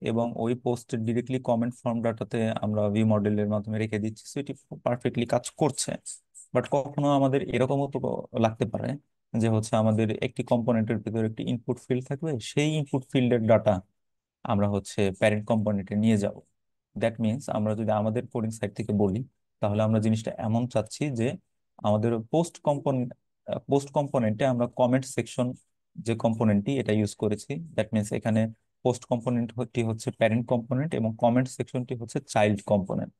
এবং ওই পোস্টের ডিরেক্টলি কমেন্ট ফর্ম ডাটাতে আমরা ভি মডেলের মাধ্যমে রেখে দিচ্ছি, সো এটি পারফেক্টলি কাজ করছে। বাট কখনো আমাদের এরকমও তো লাগতে পারে যে হচ্ছে আমাদের একটি কম্পোনেন্টের ভিতরে একটি ইনপুট ফিল্ড থাকবে, সেই ইনপুট ফিল্ডের ডাটা আমরা হচ্ছে প্যারেন্ট কম্পোনেন্টে নিয়ে যাব। দ্যাট মিনস আমরা যদি আমাদের কোডিং সাইড থেকে বলি, তাহলে আমরা জিনিসটা এমন চাচ্ছি যে আমাদের পোস্ট কম্পোনেন্টে আমরা কমেন্ট সেকশন যে কম্পোনেন্টটি এটা ইউজ করেছি। দ্যাট মিনস এখানে পোস্ট কম্পোনেন্টটি হচ্ছে প্যারেন্ট কম্পোনেন্ট এবং কমেন্ট সেকশনটি হচ্ছে চাইল্ড কম্পোনেন্ট।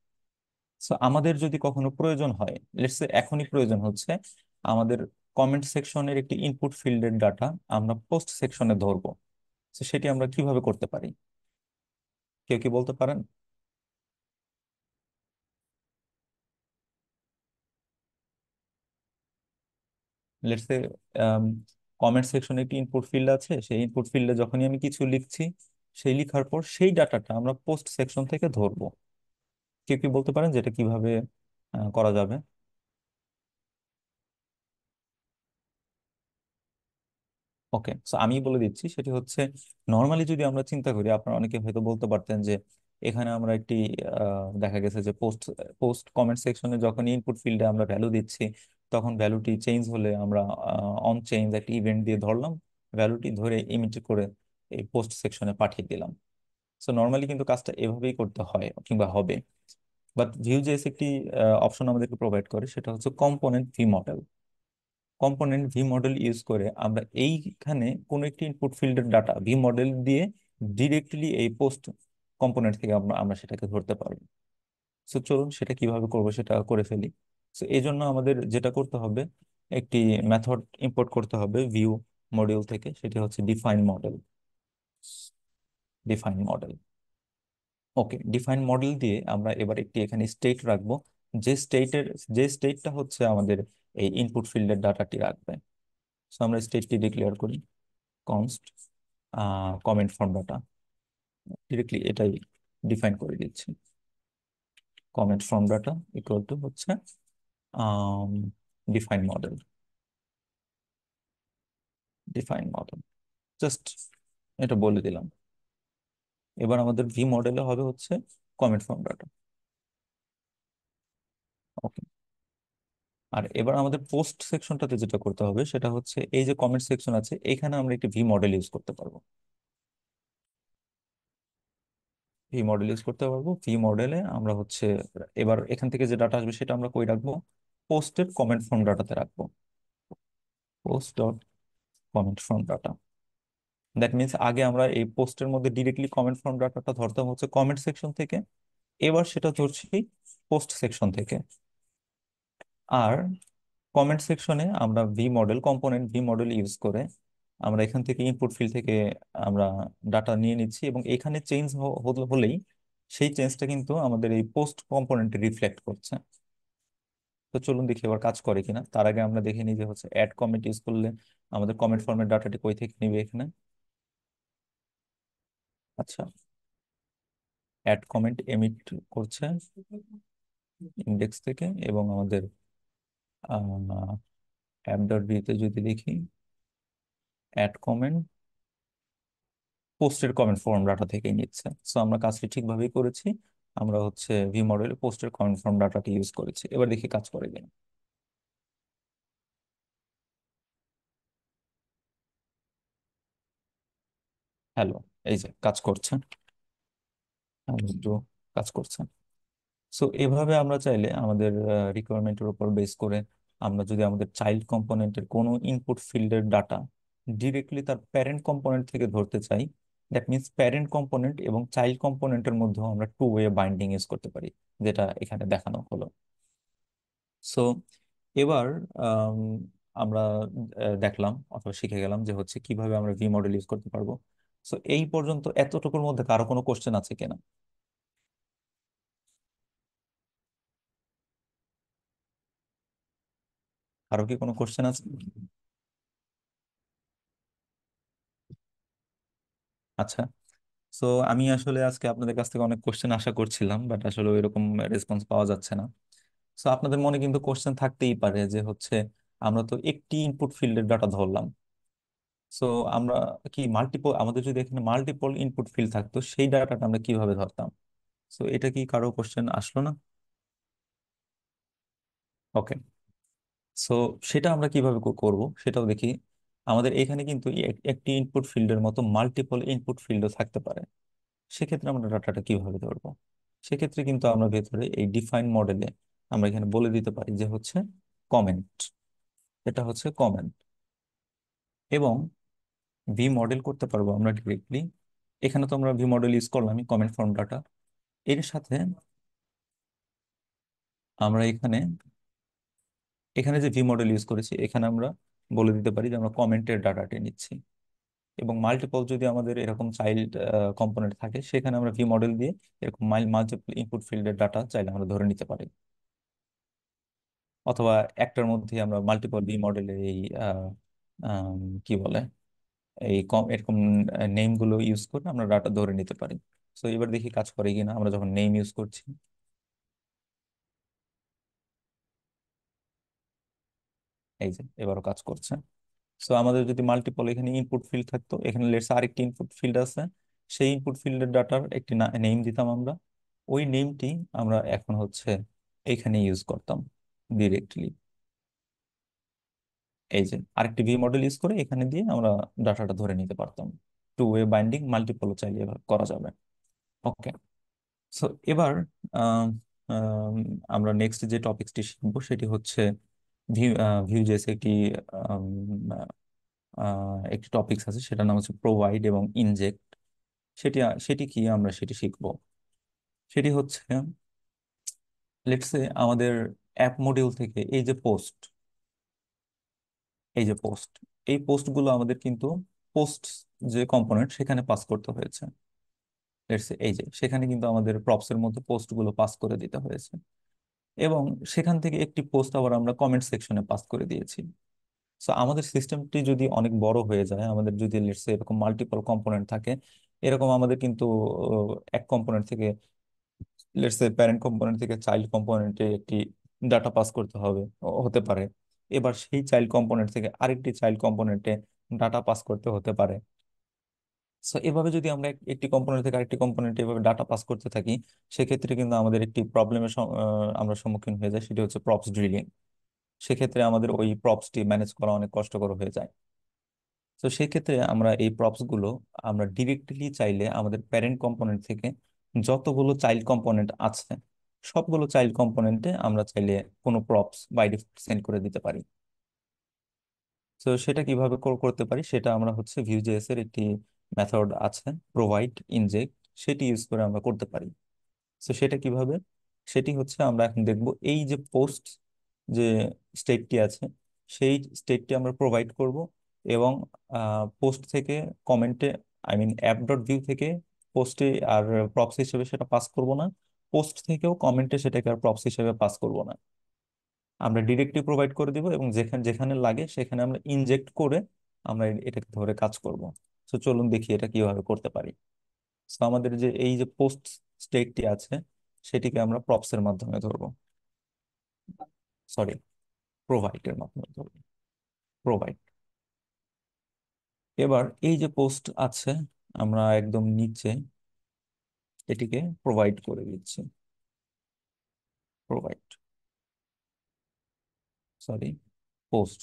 সো আমাদের যদি কখনো প্রয়োজন হয়, লেটস সে এখনই প্রয়োজন হচ্ছে, আমাদের কমেন্ট সেকশনের একটি ইনপুট ফিল্ডের ডাটা আমরা পোস্ট সেকশনে ধরবো, তো সেটি আমরা কিভাবে করতে পারি, কেউ কি বলতে পারেন? লেটস সে কমেন্ট সেকশনে একটি ইনপুট ফিল্ড আছে, সেই ইনপুট ফিল্ডে যখনই আমি কিছু লিখছি, সেই লিখার পর সেই ডাটাটা আমরা পোস্ট সেকশন থেকে ধরবো। কেউ কি বলতে পারেন যেটা কিভাবে করা যাবে? ওকে, সো আমি বলে দিচ্ছি, সেটি হচ্ছে নর্মালি যদি আমরা চিন্তা করি, আপনারা অনেকে হয়তো বলতে পারতেন যে এখানে আমরা একটি দেখা গেছে যে পোস্ট পোস্ট কমেন্ট সেকশনে যখন ইনপুট ফিল্ডে আমরা ভ্যালু দিচ্ছি, তখন ভ্যালুটি চেঞ্জ হলে আমরা অন চেঞ্জ একটা ইভেন্ট দিয়ে ধরলাম, ভ্যালুটি ধরে ইমিট করে এই পোস্ট সেকশনে পাঠিয়ে দিলাম। সো নর্মালি কিন্তু কাজটা এভাবেই করতে হয় কিংবা হবে। বাট ভিউজেস একটি অপশন আমাদেরকে প্রোভাইড করে, সেটা হচ্ছে component V model. Component V model use করে আমরা এইখানে কোনো একটি ইনপুট ফিল্ডের ডাটা ভি মডেল দিয়ে ডিরেক্টলি এই পোস্ট কম্পোনেন্ট থেকে আমরা আমরা সেটাকে ধরতে পারবো। সো চলুন সেটা কিভাবে করবো সেটা করে ফেলি। সো এই জন্য আমাদের যেটা করতে হবে, একটি মেথড ইম্পোর্ট করতে হবে ভিউ মডিউল থেকে, সেটি হচ্ছে ডিফাইন মডেল। ডিফাইন মডেল, ওকে, ডিফাইন মডেল দিয়ে আমরা এবার একটি এখানে স্টেট রাখবো, যে স্টেটের যে স্টেটটা হচ্ছে আমাদের এই ইনপুট ফিল্ডের ডাটাটি রাখবে। সো আমরা স্টেটটি ডিক্লেয়ার করি const comment form data, directly এটাই ডিফাইন করে দিচ্ছি। Comment form data equal to হচ্ছে define model, define model, just এটা বলে দিলাম। এবার আমাদের ভি মডেলে হবে হচ্ছে কমেন্ট ফর্ম ডাটা। ওকে, আর এবার আমাদের পোস্ট সেকশনটাতে যেটা করতে হবে সেটা হচ্ছে এই যে কমেন্ট সেকশন আছে, এখানে আমরা একটি ভি মডেল ইউজ করতে পারবো। ভি মডেল ইউজ করতে পারবো, ভি মডেলে আমরা হচ্ছে এবার এখান থেকে যে ডাটা আসবে সেটা আমরা কই রাখবো, পোস্টের কমেন্ট ফর্ম ডাটাতে রাখবো, post dot comment form data. That means আগে আমরা এই পোস্টের মধ্যে ডিরেক্টলি কমেন্ট ফর্ম ডাটাটা ধরতাম হচ্ছে কমেন্ট সেকশন থেকে, এবার সেটা ধরছি পোস্ট সেকশন থেকে। আর কমেন্ট সেকশনে আমরা V model component V model use করে আমরা এখান থেকে ইনপুট ফিল্ড থেকে আমরা ডাটা নিয়ে নিচ্ছি, এবং এখানে চেঞ্জ হলেই সেই চেঞ্জটা কিন্তু আমাদের এই পোস্ট কম্পোনেন্টে রিফ্লেক্ট করছে। তো চলুন দেখি এবার কাজ করে কিনা। তার আগে আমরা দেখে নিই যে হচ্ছে অ্যাড কমেন্ট ইউজ করলে আমাদের কমেন্ট ফর্মের ডাটাটি কই থেকে নিবে এখানে। আচ্ছা, অ্যাড কমেন্ট এমিট করছে ইন্ডেক্স থেকে, এবং আমাদের অ্যাপ ডট ভিতে যদি দেখি, অ্যাড কমেন্ট পোস্টের কমেন্ট ফর্ম ডাটা থেকেই নিচ্ছে। সো আমরা কাজটি ঠিকভাবেই করেছি, আমরা হচ্ছে ভি মডেলে পোস্টের কমেন্ট ফর্ম ডাটাটি ইউজ করেছি। এবার দেখি কাজ করে কিনা। হ্যালো, এই যে কাজ করছে, আমি একটু কাজ করছে। সো এভাবে আমরা চাইলে আমাদের রিকোয়ারমেন্টের উপর বেস করে আমরা যদি আমাদের চাইল্ড কম্পোনেন্টের কোনো ইনপুট ফিল্ডের ডাটা ডিরেক্টলি তার প্যারেন্ট কম্পোনেন্ট থেকে ধরতে চাই, দ্যাট মিনস প্যারেন্ট কম্পোনেন্ট এবং চাইল্ড কম্পোনেন্টের মধ্যেও আমরা টু ওয়ে বাইন্ডিং ইউজ করতে পারি, যেটা এখানে দেখানো হলো। সো এবার আম, আমরা দেখলাম অথবা শিখে গেলাম যে হচ্ছে কিভাবে আমরা ভি মডেল ইউজ করতে পারবো। সো এই পর্যন্ত এতটুকুর মধ্যে কারো কোনো কোশ্চেন আছে কিনা? কারো কি কোনো কোশ্চেন আছে? আচ্ছা। সো আমি আসলে আজকে আপনাদের কাছ থেকে অনেক কোশ্চেন আশা করছিলাম, বাট আসলে ওইরকম রেসপন্স পাওয়া যাচ্ছে না। সো আপনাদের মনে কিন্তু কোশ্চেন থাকতেই পারে যে হচ্ছে আমরা তো একটি ইনপুট ফিল্ডের ডাটা ধরলাম। সো আমরা কি মাল্টিপল, আমাদের যদি এখানে মাল্টিপল ইনপুট ফিল্ড থাকতো সেই ডাটাটা আমরা কিভাবে ধরতাম? সো এটা কি কারো কোশ্চেন আসলো না? ওকে। সো সেটা আমরা কিভাবে করব সেটাও দেখি। আমাদের এখানে কিন্তু একটি ইনপুট ফিল্ডের মতো মাল্টিপল ইনপুট ফিল্ডও থাকতে পারে। সেক্ষেত্রে আমরা ডাটাটা কিভাবে ধরবো? সেক্ষেত্রে কিন্তু আমরা ভেতরে এই ডিফাইন মডেলে আমরা এখানে বলে দিতে পারি যে হচ্ছে কমেন্ট, এটা হচ্ছে কমেন্ট। এবং ভি মডেল করতে পারবো আমরা ডিরেক্টলি। এখানে তো আমরা ভি মডেল ইউজ করলাম কমেন্ট ফর্ম ডাটা। এর সাথে আমরা এখানে এখানে যে ভি মডেল ইউজ করেছি এখানে আমরা বলে দিতে পারি যে আমরা কমেন্টের ডাটাটি নিচ্ছি। এবং মাল্টিপল যদি আমাদের এরকম চাইল্ড কম্পোনেন্ট থাকে সেখানে আমরা ভি মডেল দিয়ে এরকম মাল্টিপল ইনপুট ফিল্ডের ডাটা চাইলে আমরা ধরে নিতে পারি। অথবা একটার মধ্যে আমরা মাল্টিপল ভি মডেলের এই কি বলে এই এরকম নেম গুলো ইউজ করে আমরা ডাটা ধরে নিতে পারি। তো এবার দেখি কাজ করে কিনা আমরা যখন নেম ইউজ করছি। এই যে এবারও কাজ করছে। সো আমাদের যদি মাল্টিপল এখানে ইনপুট ফিল্ড থাকতো, এখানে লেটস আরেকটি ইনপুট ফিল্ড আছে, সেই ইনপুট ফিল্ডের ডাটার একটি নেম দিতাম আমরা। ওই নেমটি আমরা এখন হচ্ছে এইখানে ইউজ করতাম ডিরেক্টলি। এই যে আরেকটি ভি মডেল ইউজ করে এখানে দিয়ে আমরা ডাটাটা ধরে নিতে পারতাম। টু ওয়ে বাইন্ডিং মাল্টিপলও চাইলে এভাবে করা যাবে। ওকে। সো এবার আম, আম, আমরা নেক্সট যে টপিকসটি শিখবো সেটি হচ্ছে ভিউ ভিউ জেস একটি আম, একটি টপিকস আছে, সেটার নাম হচ্ছে প্রোভাইড এবং ইনজেক্ট। সেটি সেটি কি আমরা সেটি শিখবো। সেটি হচ্ছে লেটস সে আমাদের অ্যাপ মডিউল থেকে এই যে পোস্ট এই পোস্টগুলো আমাদের কিন্তু পোস্ট যে কম্পোনেন্ট সেখানে পাস করতে হয়েছে। লেটস সে এই যে সেখানে কিন্তু আমাদের প্রপস এর মধ্যে পোস্টগুলো পাস করে দিতে হয়েছে। এবং সেখান থেকে একটি পোস্ট আবার আমরা কমেন্ট সেকশনে পাস করে দিয়েছি। সো আমাদের সিস্টেমটি যদি অনেক বড় হয়ে যায়, আমাদের যদি লেটস সে এরকম মাল্টিপল কম্পোনেন্ট থাকে, এরকম আমাদের কিন্তু এক কম্পোনেন্ট থেকে লেটস সে প্যারেন্ট কম্পোনেন্ট থেকে চাইল্ড কম্পোনেন্টে একটি ডাটা পাস করতে হবে হতে পারে। এবার সেই চাইল্ড কম্পোনেন্ট থেকে আরেকটি চাইল্ড কম্পোনেন্টে ডাটা পাস করতে হতে পারে। সো এভাবে যদি আমরা একটি কম্পোনেন্ট থেকে আরেকটি কম্পোনেন্টে এভাবে ডাটা পাস করতে থাকি, সেক্ষেত্রে কিন্তু আমাদের একটি প্রবলেমের আমরা সম্মুখীন হয়ে যাই, সেটি হচ্ছে প্রপস ড্রিলিং। সেক্ষেত্রে আমাদের ওই প্রপসটি ম্যানেজ করা অনেক কষ্টকর হয়ে যায়। তো সেই ক্ষেত্রে আমরা এই প্রপস গুলো আমরা ডিরেক্টলি চাইলে আমাদের প্যারেন্ট কম্পোনেন্ট থেকে যতগুলো চাইল্ড কম্পোনেন্ট আছে সবগুলো চাইল্ড কম্পোনেন্টে আমরা চাইলে কোনো প্রপস বাই ডিফল্ট সেন্ড করে দিতে পারি। তো সেটা কিভাবে করতে পারি সেটা আমরা হচ্ছে ভিউজেএস এর একটি মেথড আছে প্রোভাইড ইনজেক্ট, সেটি ইউজ করে আমরা করতে পারি। তো সেটা কিভাবে, সেটি হচ্ছে আমরা এখন দেখব এই যে পোস্ট যে স্টেটটি আছে সেই স্টেটটি আমরা প্রোভাইড করব। এবং পোস্ট থেকে কমেন্টে অ্যাপ ডট ভিউ থেকে পোস্টে আর প্রপস হিসেবে সেটা পাস করব না, পোস্ট থেকেও কমেন্টে সেটাকে আর প্রপস হিসেবে পাস করব না। আমরা ডিরেক্টলি প্রোভাইড করে দিব এবং যেখানে যেখানে লাগে সেখানে আমরা ইনজেক্ট করে আমরা এটাকে ধরে কাজ করব। তো চলুন দেখি এটা কিভাবে করতে পারি। তো আমাদের যে এই যে পোস্ট স্টেটটি আছে সেটিকে আমরা প্রপস এর মাধ্যমে ধরবো, সরি প্রোভাইডের মাধ্যমে ধরবো, প্রোভাইড। এবার এই যে পোস্ট আছে আমরা একদম নিচে এটিকে প্রোভাইড করে দিচ্ছি, প্রোভাইড, সরি পোস্ট,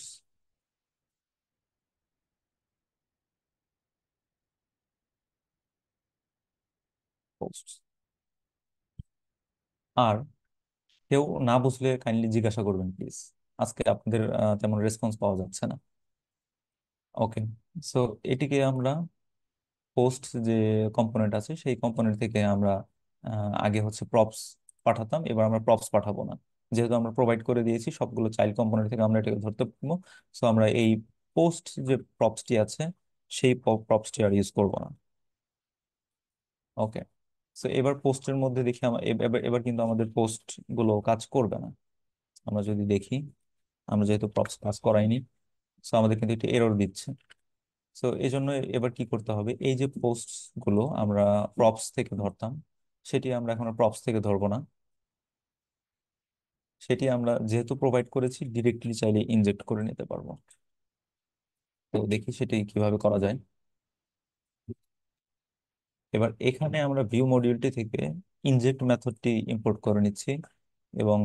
পোস্ট। আর কেউ না বুঝলে কাইন্ডলি জিজ্ঞাসা করবেন প্লিজ, আজকে আপনাদের তেমন রেসপন্স পাওয়া যাচ্ছে না। ওকে। সো এটিকে আমরা পোস্ট যে কম্পোনেন্ট আছে সেই কম্পোনেন্ট থেকে আমরা আগে হচ্ছে প্রপস পাঠাতাম, এবার আমরা প্রপস পাঠাবো না, যেহেতু আমরা প্রোভাইড করে দিয়েছি সবগুলো চাইল্ড কম্পোনেন্ট থেকে আমরা এটাকে ধরতে পারবো। সো আমরা এই পোস্ট যে প্রপসটি আছে সেই প্রপসটি আর ইউজ করবো না। ওকে, সো এবার পোস্টের মধ্যে দেখি এবার এবার কিন্তু আমাদের পোস্ট গুলো কাজ করবে না। আমরা যদি দেখি, আমরা যেহেতু প্রপস পাস করাইনি, সো আমাদের কিন্তু একটি এরর দিচ্ছে। সো এই জন্য এবার কি করতে হবে, এই যে পোস্ট গুলো আমরা প্রপস থেকে ধরতাম সেটি আমরা এখন প্রপস থেকে ধরবো না, সেটি আমরা যেহেতু প্রোভাইড করেছি ডিরেক্টলি চাইলে ইনজেক্ট করে নিতে পারবো। তো দেখি সেটি কিভাবে করা যায়। এবার এখানে আমরা ভিউ মডিউলটি থেকে ইনজেক্ট মেথডটি ইম্পোর্ট করে নিচ্ছি এবং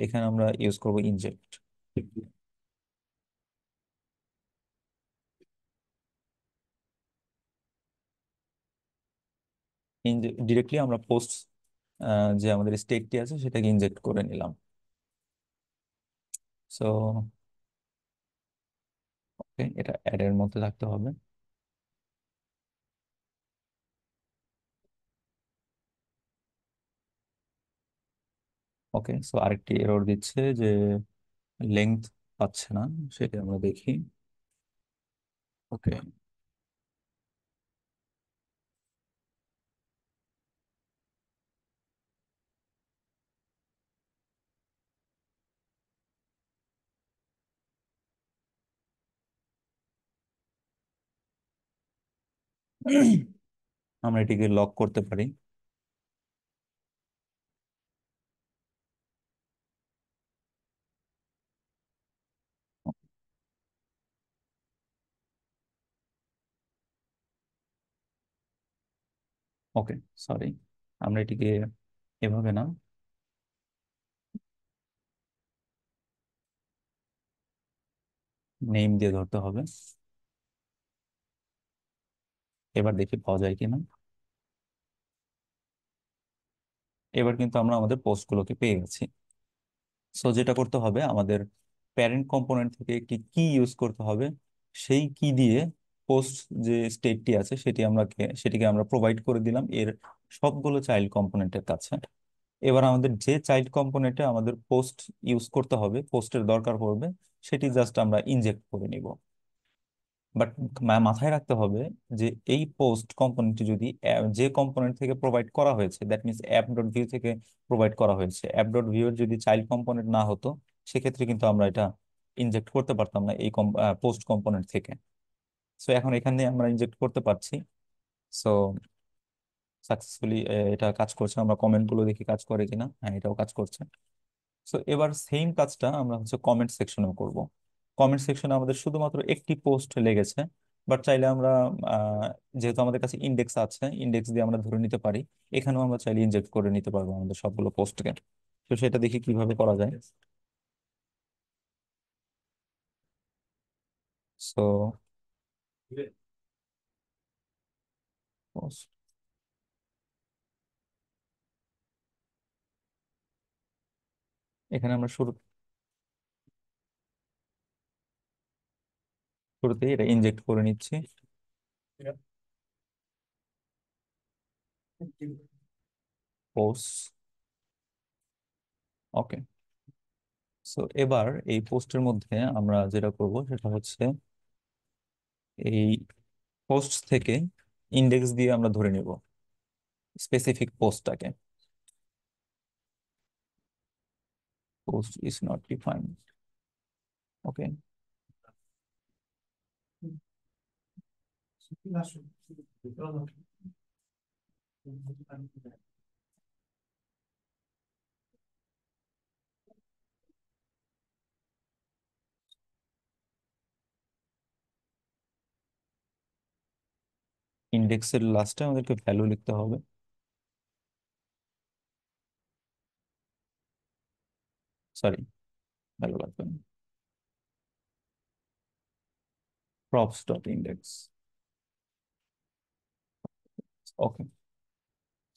এখানে আমরা ইউজ করব ইনজেক্ট। ডিরেক্টলি আমরা পোস্ট যে আমাদের স্টেটটি আছে সেটাকে ইনজেক্ট করে নিলাম। সো ওকে, এটা অ্যাড এর মধ্যে থাকতে হবে। ওকে, সো আরেকটি এরর দিচ্ছে যে লেংথ পাচ্ছে না, সেটা আমরা দেখি। ওকে, আমরা এটিকে লক করতে পারি। ওকে, সরি, আমরা এটিকে এভাবে না, নেম দিয়ে ধরতে হবে। এবার দেখি পাওয়া যায় কিনা। এবার কিন্তু আমরা আমাদের পোস্টগুলোকে পেয়ে গেছি। সো যেটা করতে হবে, আমাদের প্যারেন্ট কম্পোনেন্ট থেকে একটি কি ইউজ করতে হবে, সেই কি দিয়ে পোস্ট যে স্টেটটি আছে সেটিকে আমরা প্রোভাইড করে দিলাম এর সবগুলো চাইল্ড কম্পোনেন্টের কাছে। এবার আমাদের যে চাইল্ড কম্পোনেন্টে আমাদের পোস্ট ইউজ করতে হবে, পোস্টের দরকার পড়বে, সেটি জাস্ট আমরা ইনজেক্ট করে নিব। বাট মাথায় রাখতে হবে যে এই পোস্ট কম্পোনেন্টটি যদি যে কম্পোনেন্ট থেকে প্রোভাইড করা হয়েছে, that means app dot view থেকে প্রোভাইড করা হয়েছে, অ্যাপ ডট ভিউ এর যদি চাইল্ড কম্পোনেন্ট না হতো সেক্ষেত্রে কিন্তু আমরা এটা ইনজেক্ট করতে পারতাম না এই পোস্ট কম্পোনেন্ট থেকে। সো এখন এখানে আমরা ইনজেক্ট করতে পারছি। সো সাকসেসফুলি এটা কাজ করছে। আমরা কমেন্ট গুলো দেখি কাজ করে কিনা। হ্যাঁ, এটাও কাজ করছে। সো এবার সেম কাজটা আমরা হচ্ছে কমেন্ট সেকশনেও করব। কমেন্ট সেকশনে আমাদের শুধুমাত্র একটি পোস্ট লেগেছে, বাট চাইলে আমরা আহ, যেহেতু আমাদের কাছে ইন্ডেক্স আছে, ইন্ডেক্স দিয়ে আমরা ধরে নিতে পারি এখানেও আমরা চাইলে ইনজেক্ট করে নিতে পারবো আমাদের সবগুলো পোস্টকে। তো সেটা দেখি কিভাবে করা যায়। সো এখানে আমরা শুরুতেই এটা ইনজেক্ট করে নিচ্ছি। Post, okay. সো এবার এই পোস্টের মধ্যে আমরা যেটা করব সেটা হচ্ছে এই পোস্ট থেকে ইন্ডেক্স দিয়ে আমরা ধরে নিব স্পেসিফিক পোস্টটাকে। Post is not defined. Okay, ইন্ডেক্সের লাস্টে আমাদেরকে ভ্যালু লিখতে হবে। সরি, ভ্যালু লাগবে না, props dot index. Okay,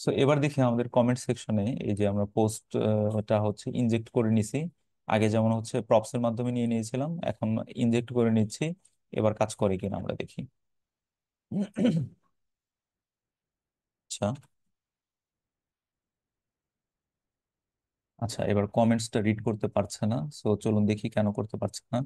so এবার দেখি আমাদের কমেন্ট সেকশনে এই যে আমরা পোস্টটা হচ্ছে ইনজেক্ট করে নিছি। আগে যেমন হচ্ছে প্রপস এর মাধ্যমে নিয়ে নিয়েছিলাম, এখন ইনজেক্ট করে নিচ্ছি। এবার কাজ করে কিনা আমরা দেখি। আচ্ছা, আচ্ছা, এবার কমেন্টসটা রিড করতে পারছে না, সো চলুন দেখি কেন করতে পারছে না।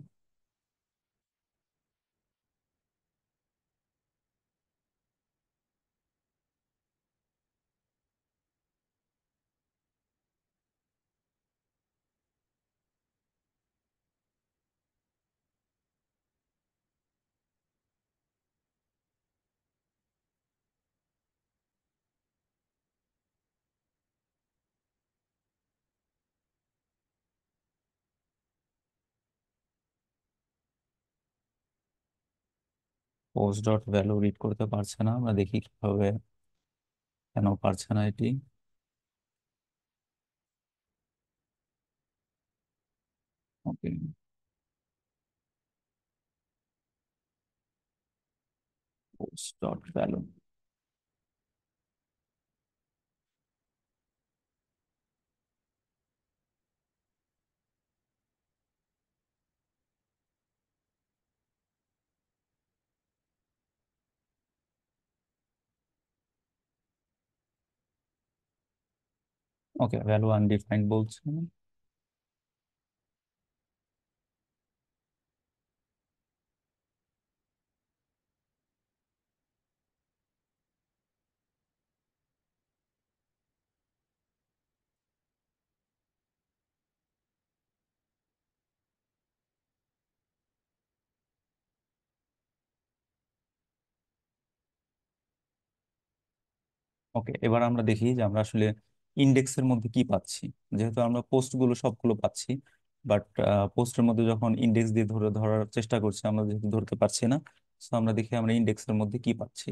পোস্ট ডট ভ্যালু রিড করতে পারছে না, আমরা দেখি কিভাবে, কেন পারছে না এটি। ওকে, পোস্ট ডট ভ্যালু। ওকে, ভ্যালু আনডিফাইন্ড বলছে। ওকে, এবার আমরা দেখি যে আমরা আসলে ইন্ডেক্সের মধ্যে কি পাচ্ছি। যেহেতু আমরা পোস্ট গুলো সবগুলো পাচ্ছি, বাট পোস্টের মধ্যে যখন ইন্ডেক্স দিয়ে ধরার চেষ্টা করছি, আমরা যেহেতু ধরতে পারছি না, তো আমরা দেখি আমরা ইন্ডেক্সের মধ্যে কি পাচ্ছি।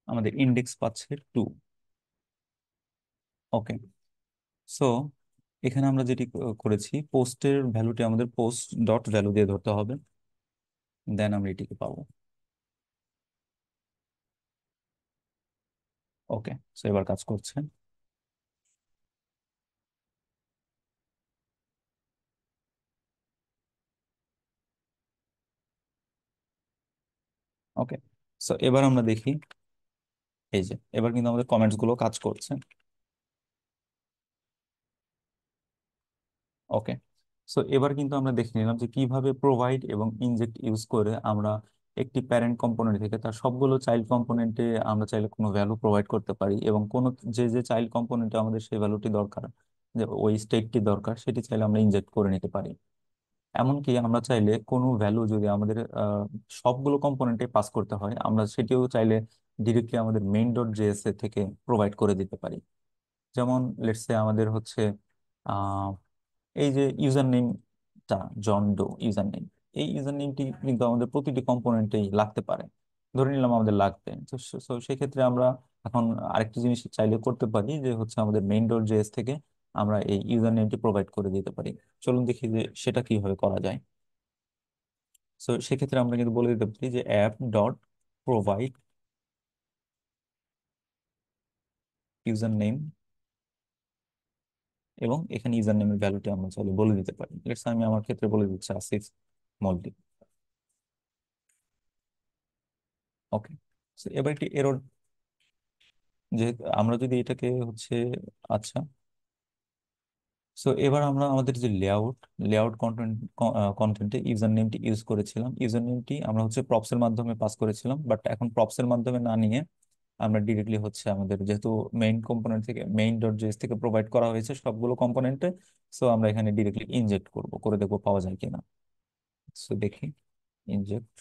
আমাদের ইন্ডেক্স পাচ্ছে 2। ওকে, সো এখানে আমরা যেটি করেছি, পোস্টের ভ্যালুটি আমাদের পোস্ট ডট ভ্যালু দিয়ে ধরতে হবে, দেন আমরা এটিকে পাবো। ওকে, সো এবার কাজ করছে। ওকে, সো এবার আমরা দেখি, এই যে এবার কিন্তু আমাদের কমেন্টস গুলো কাজ করছে। ওকে, সো এবার কিন্তু আমরা দেখে নিলাম যে কিভাবে প্রোভাইড এবং ইনজেক্ট ইউজ করে আমরা একটি প্যারেন্ট কম্পোনেন্ট থেকে তার সবগুলো চাইল্ড কম্পোনেন্টে আমরা চাইলে কোনো ভ্যালু প্রোভাইড করতে পারি, এবং কোনো যে যে চাইল্ড কম্পোনেন্টে আমাদের সেই ভ্যালুটি দরকার, যে ওই স্টেটটি দরকার, সেটি চাইলে আমরা ইনজেক্ট করে নিতে পারি। এমনকি আমরা চাইলে কোনো ভ্যালু যদি আমাদের সবগুলো কম্পোনেন্টে পাস করতে হয়, আমরা সেটিও চাইলে ডিরেক্টলি আমাদের মেইন ডট জেএস এ থেকে প্রোভাইড করে দিতে পারি। যেমন লেটস সে আমাদের হচ্ছে এই যে ইউজার নেমটা, জন ডো ইউজার নেম, এই ইউজার নেমটি কিন্তু আমাদের প্রতিটি কম্পোনেন্টেই লাগতে পারে। ধরে নিলাম আমাদের লাগবে, তো সেক্ষেত্রে আমরা এখন আরেকটি জিনিস চাইলে করতে পারি, যে হচ্ছে আমাদের মেইন ডট জেএস থেকে আমরা এই ইউজার নেমটি প্রোভাইড করে দিতে পারি। চলুন দেখি যে সেটা কিভাবে করা যায়। তো সেক্ষেত্রে আমরা কিন্তু বলে দিতে পারি যে app dot provide user name, এবং এখানে ইউজার নেমের ভ্যালুটি আমরা চাইলে বলে দিতে পারি। লেটস আমি আমার ক্ষেত্রে বলে দিচ্ছি আসিফ মল্লিক। ওকে, এবার একটি এরর, যেহেতু আমরা যদি এটাকে হচ্ছে, আচ্ছা, সো এবার আমরা আমাদের যে লেআউট লেআউট কন্টেন্টে ইউজার নেমটি ইউজ করেছিলাম, ইউজার নেমটি আমরা হচ্ছে প্রপস এর মাধ্যমে পাস করেছিলাম, বাট এখন প্রপস এর মাধ্যমে না নিয়ে আমরা ডিরেক্টলি হচ্ছে আমাদের, যেহেতু মেইন কম্পোনেন্ট থেকে মেইন ডট জেএস থেকে প্রোভাইড করা হয়েছে সবগুলো কম্পোনেন্টে, সো আমরা এখানে ডিরেক্টলি ইনজেক্ট করে দেখবো পাওয়া যায় কিনা। সো দেখি, ইনজেক্ট,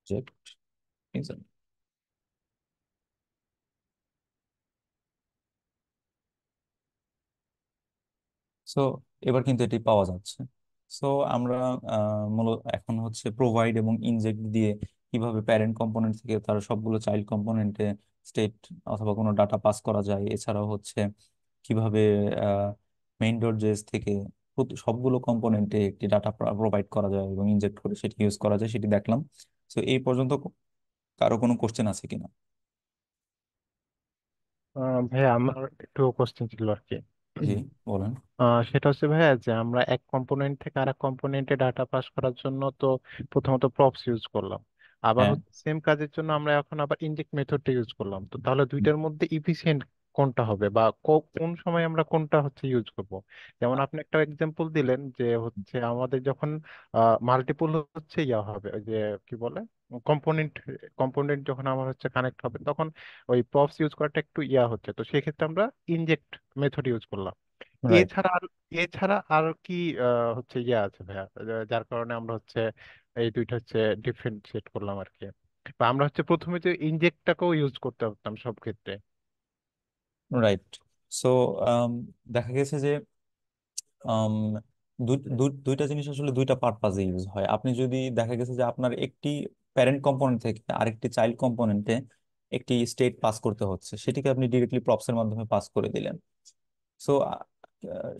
ইনজেক্ট ইউজার। সো এবার কিন্তু এটি পাওয়া যাচ্ছে। সো আমরা মূলত এখন হচ্ছে প্রোভাইড এবং ইনজেক্ট দিয়ে কিভাবে প্যারেন্ট কম্পোনেন্ট থেকে তার সবগুলো চাইল্ড কম্পোনেন্টে স্টেট অথবা কোনো ডাটা পাস করা যায়, এছাড়াও হচ্ছে কিভাবে মেইন ডট জেএস থেকে সবগুলো কম্পোনেন্টে একটি ডাটা প্রোভাইড করা যায় এবং ইনজেক্ট করে সেটি ইউজ করা যায় সেটি দেখলাম। তো এই পর্যন্ত কারো কোনো কোশ্চেন আছে কিনা? ভাইয়া আমার একটু কোশ্চেন ছিল আর কি। জি, বলেন। সেটা হচ্ছে ভাইয়া যে আমরা এক কম্পোনেন্ট থেকে আরেক কম্পোনেন্টে ডাটা পাস করার জন্য তো প্রথমত প্রপস ইউজ করলাম, আবার হ্যাঁ। হচ্ছে সেম কাজের জন্য আমরা এখন আবার ইনজেক্ট মেথডটা ইউজ করলাম। তো তাহলে দুইটার মধ্যে ইফিশিয়েন্ট কোনটা হবে, বা কোন সময় আমরা কোনটা হচ্ছে ইউজ করব? যেমন আপনি একটা এক্সাম্পল দিলেন যে হচ্ছে আমাদের যখন মাল্টিপল হচ্ছে ইয়া হবে, ওই যে কি বলে কম্পোনেন্ট কম্পোনেন্ট যখন আমার হচ্ছে কানেক্ট হবে, তখন ওই প্রপস ইউজ করাটা একটু ইয়া হচ্ছে, তো সেক্ষেত্রে আমরা ইনজেক্ট মেথড ইউজ করলাম। রাইট। এছাড়া আর এছাড়া আর কি হচ্ছে ইয়ে আছে ভাইয়া, যার কারণে আমরা হচ্ছে এই দুইটা হচ্ছে ডিফারেন্সিয়েট করলাম আর কি, বা আমরা হচ্ছে প্রথমে যে ইনজেক্টটাকেও ইউজ করতে পারতাম সব ক্ষেত্রে। রাইট। সো দেখা গেছে যে আম, দুইটা জিনিস আসলে দুইটা পারপাজে ইউজ হয়। আপনি যদি দেখা গেছে যে আপনার একটি প্যারেন্ট কম্পোনেন্ট থেকে আরেকটি চাইল্ড কম্পোনেন্টে একটি স্টেট পাস করতে হচ্ছে, সেটিকে আপনি ডিরেক্টলি প্রপস এর মাধ্যমে পাস করে দিলেন। সো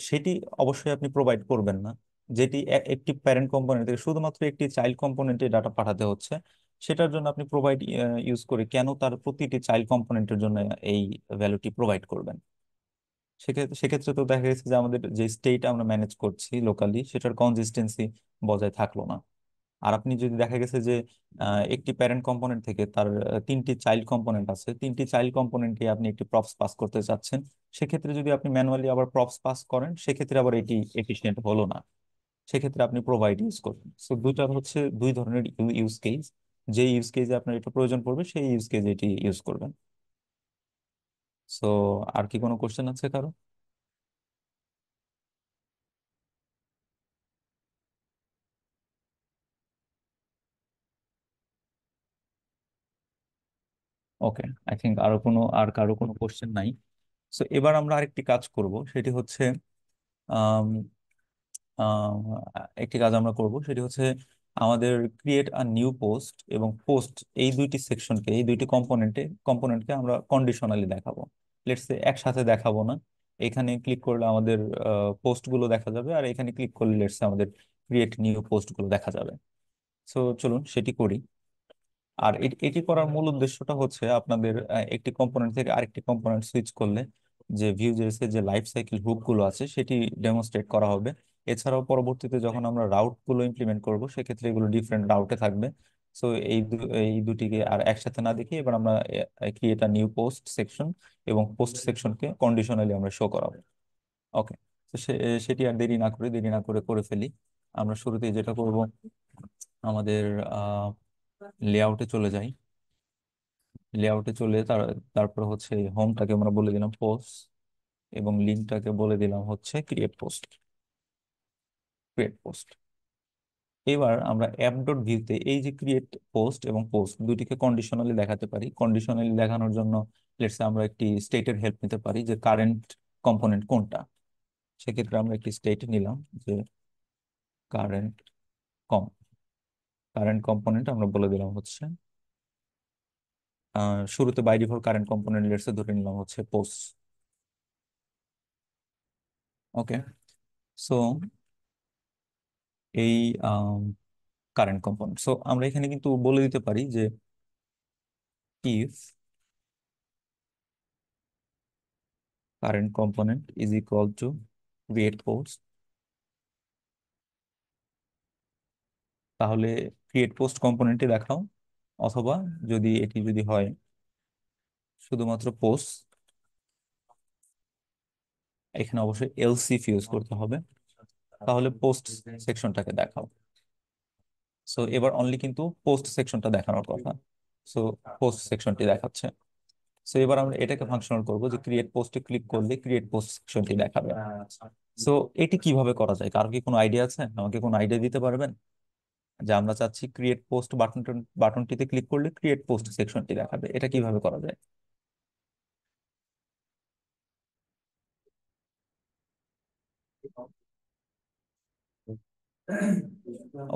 সেটি অবশ্যই আপনি প্রোভাইড করবেন না। যেটি একটি প্যারেন্ট কম্পোনেন্ট থেকে শুধুমাত্র একটি চাইল্ড কম্পোনেন্টে ডাটা পাঠাতে হচ্ছে, সেটার জন্য আপনি প্রোভাইড ইউজ করে কেন তার প্রতিটি চাইল্ড কম্পোনেন্টের জন্য এই ভ্যালুটি প্রোভাইড করবেন? সেক্ষেত্রে সেক্ষেত্রে তো দেখা গেছে যে আমাদের যে স্টেট আমরা ম্যানেজ করছি লোকালি, সেটার কনসিস্টেন্সি বজায় থাকলো না। আর আপনি যদি দেখা গেছে যে একটি প্যারেন্ট কম্পোনেন্ট থেকে তার তিনটি চাইল্ড কম্পোনেন্ট আছে, তিনটি চাইল্ড কম্পোনেন্টে আপনি একটি প্রপস পাস করতে চাচ্ছেন, সেক্ষেত্রে যদি আপনি ম্যানুয়ালি আবার প্রপস পাস করেন, সেক্ষেত্রে আবার এটি এফিশিয়েন্ট হলো না। সেক্ষেত্রে আপনি প্রোভাইড ইউজ করবেন। সো দুইটা হচ্ছে দুই ধরনের ইউজ কেস। যে ইউজ কেসে আপনার এটা প্রয়োজন পড়বে সেই ইউজ কেসে এটি ইউজ করবেন। সো আর কি কোনো কোশ্চেন আছে কারো? ওকে, আই থিঙ্ক আর কারো কোনো কোশ্চেন নাই। সো এবার আমরা আরেকটি কাজ করব, সেটি হচ্ছে আম, আম, একটি কাজ আমরা করব, সেটি হচ্ছে আমাদের ক্রিয়েট আ নিউ পোস্ট এবং পোস্ট, এই দুইটি সেকশনকে, এই দুইটি কম্পোনেন্টকে আমরা কন্ডিশনালি দেখাবো। লেটস সে একসাথে দেখাবো না। এখানে ক্লিক করলে আমাদের পোস্ট গুলো দেখা যাবে, আর এখানে ক্লিক করলে লেটস সে আমাদের ক্রিয়েট নিউ পোস্ট গুলো দেখা যাবে। সো চলুন সেটি করি। আর এটি করার মূল উদ্দেশ্যটা হচ্ছে আপনাদের একটি কম্পোনেন্ট থেকে আরেকটি কম্পোনেন্ট সুইচ করলে যে ভিউজেস এর যে লাইফ সাইকেল হুক গুলো আছে সেটি ডেমোনস্ট্রেট করা হবে। এছাড়াও পরবর্তীতে যখন আমরা রাউট গুলো ইমপ্লিমেন্ট করব, সেক্ষেত্রে এগুলো ডিফারেন্ট রাউটে থাকবে। সো এই দুটিকে আর একসাথে না দেখে এবার আমরা create a new post section এবং পোস্ট সেকশনকে কন্ডিশনালি আমরা শো করাবো। ওকে। তো সেটি আর দেরি না করে করে ফেলি। আমরা শুরুতেই যেটা করব, আমাদের লেআউটে চলে যাই। লেআউটে চলে তারপর হচ্ছে হোমটাকে আমরা বলে দিলাম পোস্ট এবং লিঙ্কটাকে বলে দিলাম হচ্ছে ক্রিয়েট পোস্ট। এবার আমরা অ্যাপ ডট ভিউতে এই যে ক্রিয়েট পোস্ট এবং পোস্ট দুটিকে কন্ডিশনালি দেখাতে পারি। কন্ডিশনালি দেখানোর জন্য লেটস আমরা একটি স্টেটের হেল্প নিতে পারি যে কারেন্ট কম্পোনেন্ট কোনটা। সেক্ষেত্রে আমরা একটি স্টেট নিলাম যে কারেন্ট কম কারেন্ট কম্পোনেন্ট আমরা বলে দিলাম হচ্ছে শুরুতে by default current component let's ধরে নিলাম হচ্ছে পোস্ট। ওকে। সো এই কারেন্ট কম্পোনেন্ট, সো আমরা এখানে কিন্তু বলে দিতে পারি যে if current component is equal to create post, তাহলে ক্রিয়েট পোস্ট কম্পোনেন্টে দেখাও। অথবা যদি হয় শুধুমাত্র পোস্ট, এখানে অবশ্যই এলসিফ ইউজ করতে হবে, তাহলে পোস্ট সেকশনটাকে দেখাও। সো এবার অনলি কিন্তু পোস্ট সেকশনটা দেখানোর কথা। সো পোস্ট সেকশনটি দেখাচ্ছে। সো এবার আমরা এটাকে ফাংশনাল করব যে ক্রিয়েট পোস্টে ক্লিক করলে ক্রিয়েট পোস্ট সেকশনটি দেখাবে। সো এটি কিভাবে করা যায়? কারো কি কোনো আইডিয়া আছে? আমাকে কোনো আইডিয়া দিতে পারবেন যে আমরা চাচ্ছি ক্রিয়েট পোস্ট বাটনটিতে ক্লিক করলে ক্রিয়েট পোস্ট সেকশনটি দেখাবে, এটা কিভাবে করা যায়?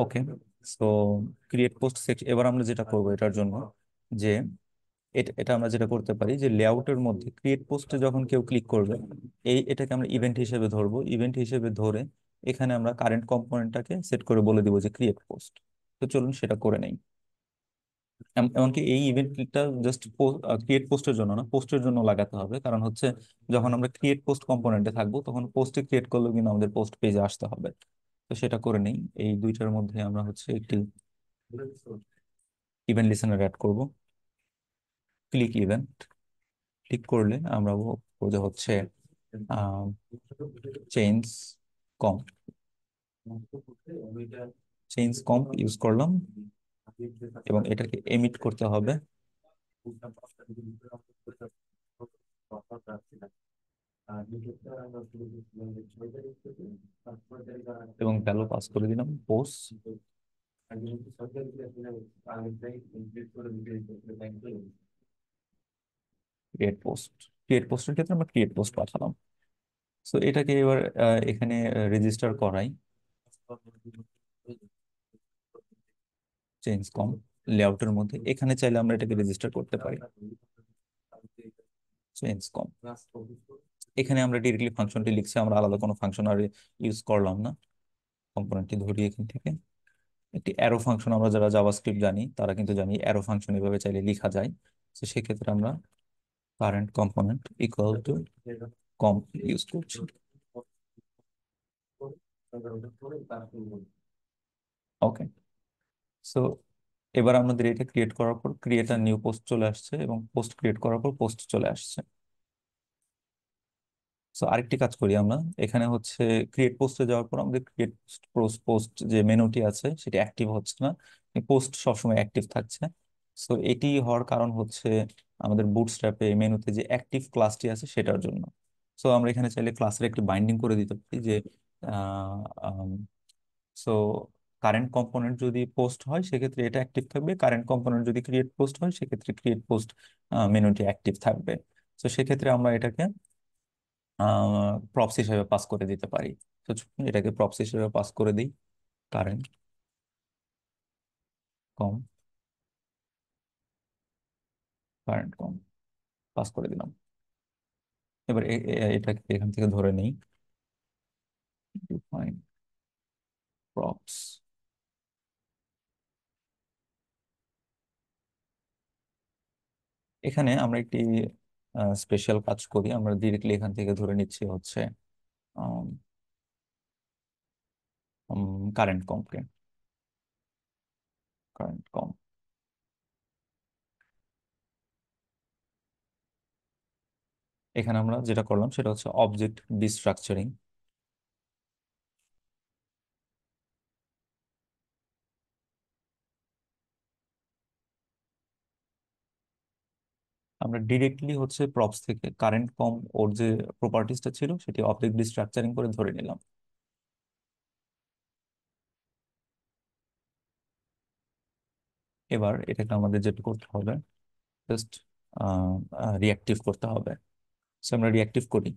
ওকে। সো ক্রিয়েট পোস্ট সেকশন, এবার আমরা যেটা করবো এটার জন্য যে এটা আমরা যেটা করতে পারি যে লেআউটের মধ্যে ক্রিয়েট পোস্টে যখন কেউ ক্লিক করবে, এটাকে আমরা ইভেন্ট হিসেবে ধরবো। ইভেন্ট হিসেবে ধরে এখানে আমরা কারেন্ট কম্পোনেন্টটাকে সেট করে বলে দিব যে ক্রিয়েট পোস্ট। তো চলুন সেটা করে নেই। এমনকি এই ইভেন্টটা জাস্ট ক্রিয়েট পোস্টের জন্য না, পোস্টের জন্য লাগাতে হবে, কারণ হচ্ছে যখন আমরা ক্রিয়েট পোস্ট কম্পোনেন্টে থাকবো তখন পোস্টে ক্রিয়েট করলেও কিন্তু আমাদের পোস্ট পেজে আসতে হবে। তো সেটা করে নেই। এই দুইটার মধ্যে আমরা হচ্ছে একটি ইভেন্ট লিসেনার অ্যাড করব। ক্লিক ইভেন্ট, ক্লিক করলে আমরা যে হচ্ছে চেঞ্জ কম, চেঞ্জ কম ইউজ করলাম এবং এটাকে এমিট করতে হবে। এবং ভ্যালু পাস করে দিলাম পোস্ট। ক্রিয়েট পোস্ট, ক্রিয়েট পোস্টের ক্ষেত্রে আমরা ক্রিয়েট পোস্ট পাঠালাম। সো এটাকে এবার এখানে রেজিস্টার করাই। চেঞ্জ কম লেআউটের মধ্যে এখানে চাইলে আমরা এটাকে রেজিস্টার করতে পারি। চেঞ্জ কম, এখানে আমরা ডিরেক্টলি ফাংশনটি লিখছি, আমরা আলাদা কোনো ফাংশন আর ইউজ করলাম না। কম্পোনেন্টটি ধরি এখান থেকে। একটি অ্যারো ফাংশন, আমরা যারা জাভাস্ক্রিপ্ট জানি তারা কিন্তু জানি অ্যারো ফাংশন এভাবে চাইলে লেখা যায়। তো সেক্ষেত্রে আমরা current component equal to com use করছি। ওকে, সো এবার আমাদের এটা ক্রিয়েট করার পর ক্রিয়েট আর নিউ পোস্ট চলে আসছে এবং পোস্ট ক্রিয়েট করার পর পোস্ট চলে আসছে। সো আরেকটি কাজ করি আমরা, এখানে হচ্ছে ক্রিয়েট পোস্টে যাওয়ার পর আমাদের ক্রিয়েট পোস্ট পোস্ট যে মেনুটি আছে সেটি অ্যাক্টিভ হচ্ছে না, পোস্ট সবসময় অ্যাক্টিভ থাকছে। সো এটি হওয়ার কারণ হচ্ছে আমাদের বুটস্ট্র্যাপে মেনুতে যে অ্যাক্টিভ ক্লাসটি আছে সেটার জন্য। সো আমরা এখানে চাইলে ক্লাসের একটি বাইন্ডিং করে দিতে পারি যে সো কারেন্ট কম্পোনেন্ট যদি পোস্ট হয় সেক্ষেত্রে এটা অ্যাক্টিভ থাকবে, কারেন্ট কম্পোনেন্ট যদি ক্রিয়েট পোস্ট হয় সেক্ষেত্রে ক্রিয়েট পোস্ট মেনুটি অ্যাক্টিভ থাকবে। তো সেক্ষেত্রে আমরা এটাকে প্রপস হিসেবে পাস করে দিতে পারি। তো চলুন এটাকে প্রপস হিসেবে পাস করে দিই। কারেন্ট কম, কারেন্ট কম পাস করে দিলাম। এবার এটাকে এখান থেকে ধরে নেই, ডিফাইন প্রপস। এখানে আমরা একটি স্পেশাল কাজ করি, আমরা ডিরেক্টলি এখান থেকে ধরে নিচ্ছি হচ্ছে কারেন্ট কমকে, কারেন্ট কম। এখানে আমরা যেটা করলাম সেটা হচ্ছে অবজেক্ট ডিস্ট্রাকচারিং। আমরা ডিরেক্টলি হচ্ছে প্রপস থেকে কারেন্ট কম ওর যে প্রপার্টিসটা ছিল সেটি অবজেক্ট ডিস্ট্রাকচারিং করে ধরে নিলাম। এবার এটাকে আমাদের যেটা করতে হবে জাস্ট রিঅ্যাক্টিভ করতে হবে। সো আমরা রিঅ্যাক্টিভ করি।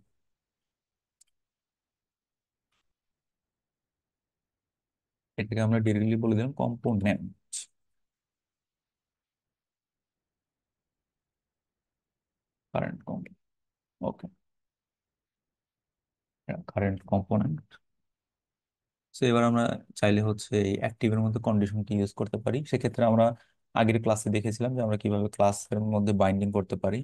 এটাকে আমরা ডিরেক্টলি বলে দিলাম কম্পোনেন্ট, কারেন্ট কম। ওকে, কারেন্ট কম্পোনেন্ট। সো এবার আমরা চাইলে হচ্ছে এই অ্যাক্টিভের মধ্যে কন্ডিশনটি ইউজ করতে পারি। সেক্ষেত্রে আমরা আগের ক্লাসে দেখেছিলাম যে আমরা কিভাবে ক্লাসের মধ্যে বাইন্ডিং করতে পারি,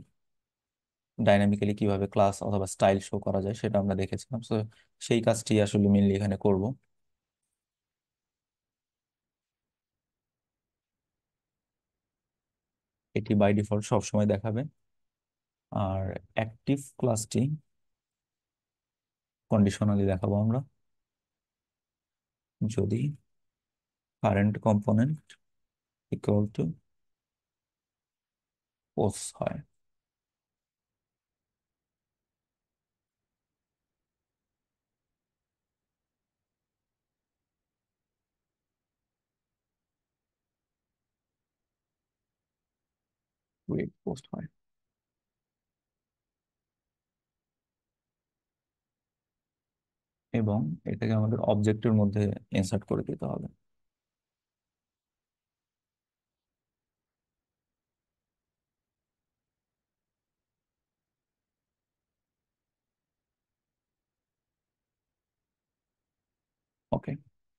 ডাইনামিক্যালি কিভাবে ক্লাস অথবা স্টাইল শো করা যায় সেটা আমরা দেখেছিলাম। সো সেই কাজটি আসলে মেনলি এখানে করব। এটি বাই ডিফল্ট সবসময় দেখাবে। আর অ্যাক্টিভ ক্লাসটি কন্ডিশনালি দেখাবো আমরা যদি current component equal to post হয়। ক্রিয়েট পোস্ট হয় এবং এটাকে আমাদের অবজেক্টের মধ্যে ইনসার্ট করে দিতে হবে। ওকে,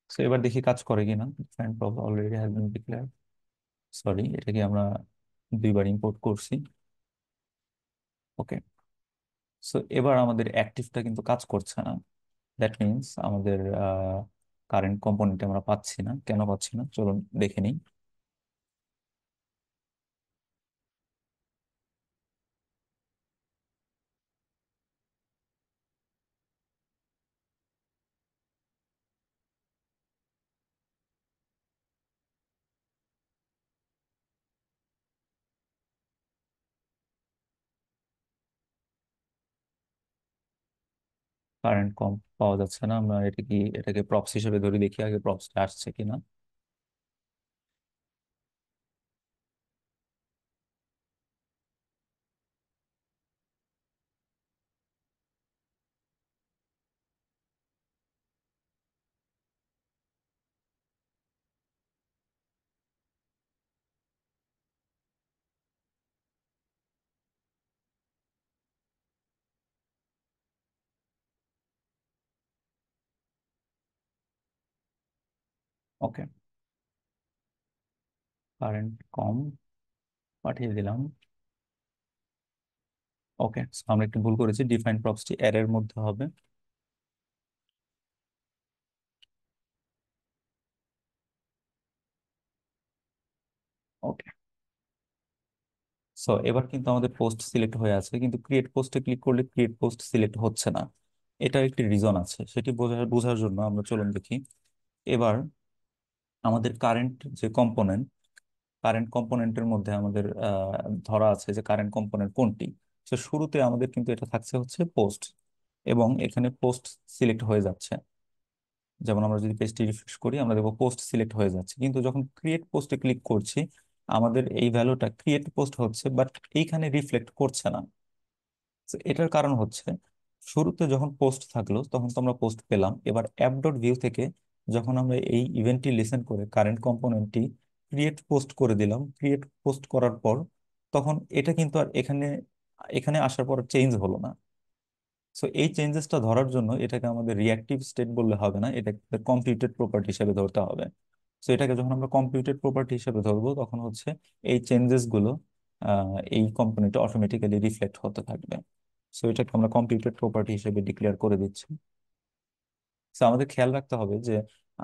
সো এবার দেখি কাজ করে কিনা। Different prop already has been declare. Sorry, এটাকে আমরা দুইবার ইম্পোর্ট করছি। ওকে, সো এবার আমাদের অ্যাক্টিভটা কিন্তু কাজ করছে না। দ্যাট মিনস আমাদের কারেন্ট কম্পোনেন্ট আমরা পাচ্ছি না। কেন পাচ্ছি না চলুন দেখে নিই। কারেন্ট কম পাওয়া যাচ্ছে না। আমরা এটাকে প্রপস হিসেবে ধরে দেখি আগে প্রপসটা আসছে কিনা। ওকে, কারেন্ট কম পাঠিয়ে দিলাম। ওকে, আমরা একটু ভুল করেছি, ডিফাইন প্রপসটি এর মধ্যে হবে। ওকে, সো এবার কিন্তু আমাদের পোস্ট সিলেক্ট হয়ে আছে, কিন্তু ক্রিয়েট পোস্টে ক্লিক করলে ক্রিয়েট পোস্ট সিলেক্ট হচ্ছে না। এটার একটি রিজন আছে, সেটি বোঝার জন্য আমরা চলুন দেখি। এবার আমাদের কারেন্ট কম্পোনেন্টের মধ্যে আমাদের ধরা আছে যে কারেন্ট কম্পোনেন্ট কোনটি। তো শুরুতে আমাদের কিন্তু এটা থাকছে হচ্ছে পোস্ট, এবং এখানে পোস্ট সিলেক্ট হয়ে যাচ্ছে। যেমন আমরা যদি পেজটি রিফ্রেশ করি আমরা দেখবো পোস্ট সিলেক্ট হয়ে যাচ্ছে, কিন্তু যখন ক্রিয়েট পোস্টে ক্লিক করছি আমাদের এই ভ্যালুটা ক্রিয়েট পোস্ট হচ্ছে, বাট এইখানে রিফ্লেক্ট করছে না। তো এটার কারণ হচ্ছে শুরুতে যখন পোস্ট থাকলো তখন তো আমরা পোস্ট পেলাম, এবার অ্যাপ ডট ভিউ থেকে যখন আমরা এই ইভেন্টটি লিসেন করে কারেন্ট কম্পোনেন্টটি ক্রিয়েট পোস্ট করে দিলাম, ক্রিয়েট পোস্ট করার পর তখন এটা কিন্তু আর এখানে এখানে আসার পর চেঞ্জ হলো না। সো এই চেঞ্জেসটা ধরার জন্য এটাকে আমাদের রিঅ্যাক্টিভ স্টেট বললে হবে না, এটাকে কম্পিউটেড প্রপার্টি হিসেবে ধরতে হবে। সো এটাকে যখন আমরা কম্পিউটেড প্রপার্টি হিসেবে ধরবো তখন হচ্ছে এই চেঞ্জেস গুলো এই কম্পোনেন্টে অটোমেটিক্যালি রিফ্লেক্ট হতে থাকবে। সো এটাকে আমরা কম্পিউটেড প্রপার্টি হিসেবে ডিক্লেয়ার করে দিচ্ছি। সো আমাদের খেয়াল রাখতে হবে যে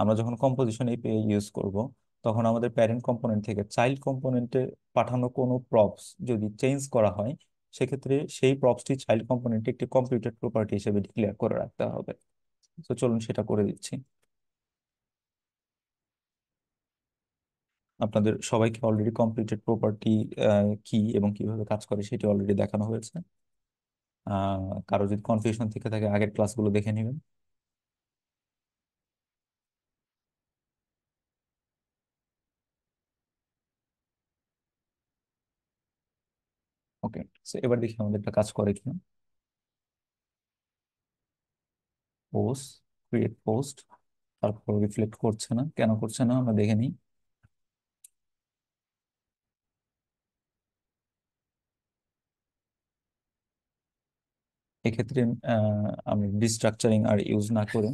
আমরা যখন কম্পোজিশন এপিআই ইউজ করব তখন আমাদের প্যারেন্ট কম্পোনেন্ট থেকে চাইল্ড কম্পোনেন্টে পাঠানো কোনো প্রপস যদি চেঞ্জ করা হয় সেক্ষেত্রে সেই প্রপসটি চাইল্ড কম্পোনেন্টে একটি কম্পিউটেড প্রপার্টি হিসেবে ডিক্লেয়ার করে রাখতে হবে। তো চলুন সেটা করে দিচ্ছি। আপনাদের সবাইকে অলরেডি কম্পিউটেড প্রপার্টি কি এবং কিভাবে কাজ করে সেটি অলরেডি দেখানো হয়েছে। কারো যদি কনফিউশন থেকে থাকে আগের ক্লাসগুলো দেখে নেবেন। ওকে, এবার দেখি আমাদের একটা কাজ করে কিনা। পোস্ট, ক্রিয়েট পোস্ট, তারপর রিফ্লেক্ট করছে না। কেন করছে না আমরা দেখে নিই। এক্ষেত্রে আমি ডিস্ট্রাকচারিং আর ইউজ না করে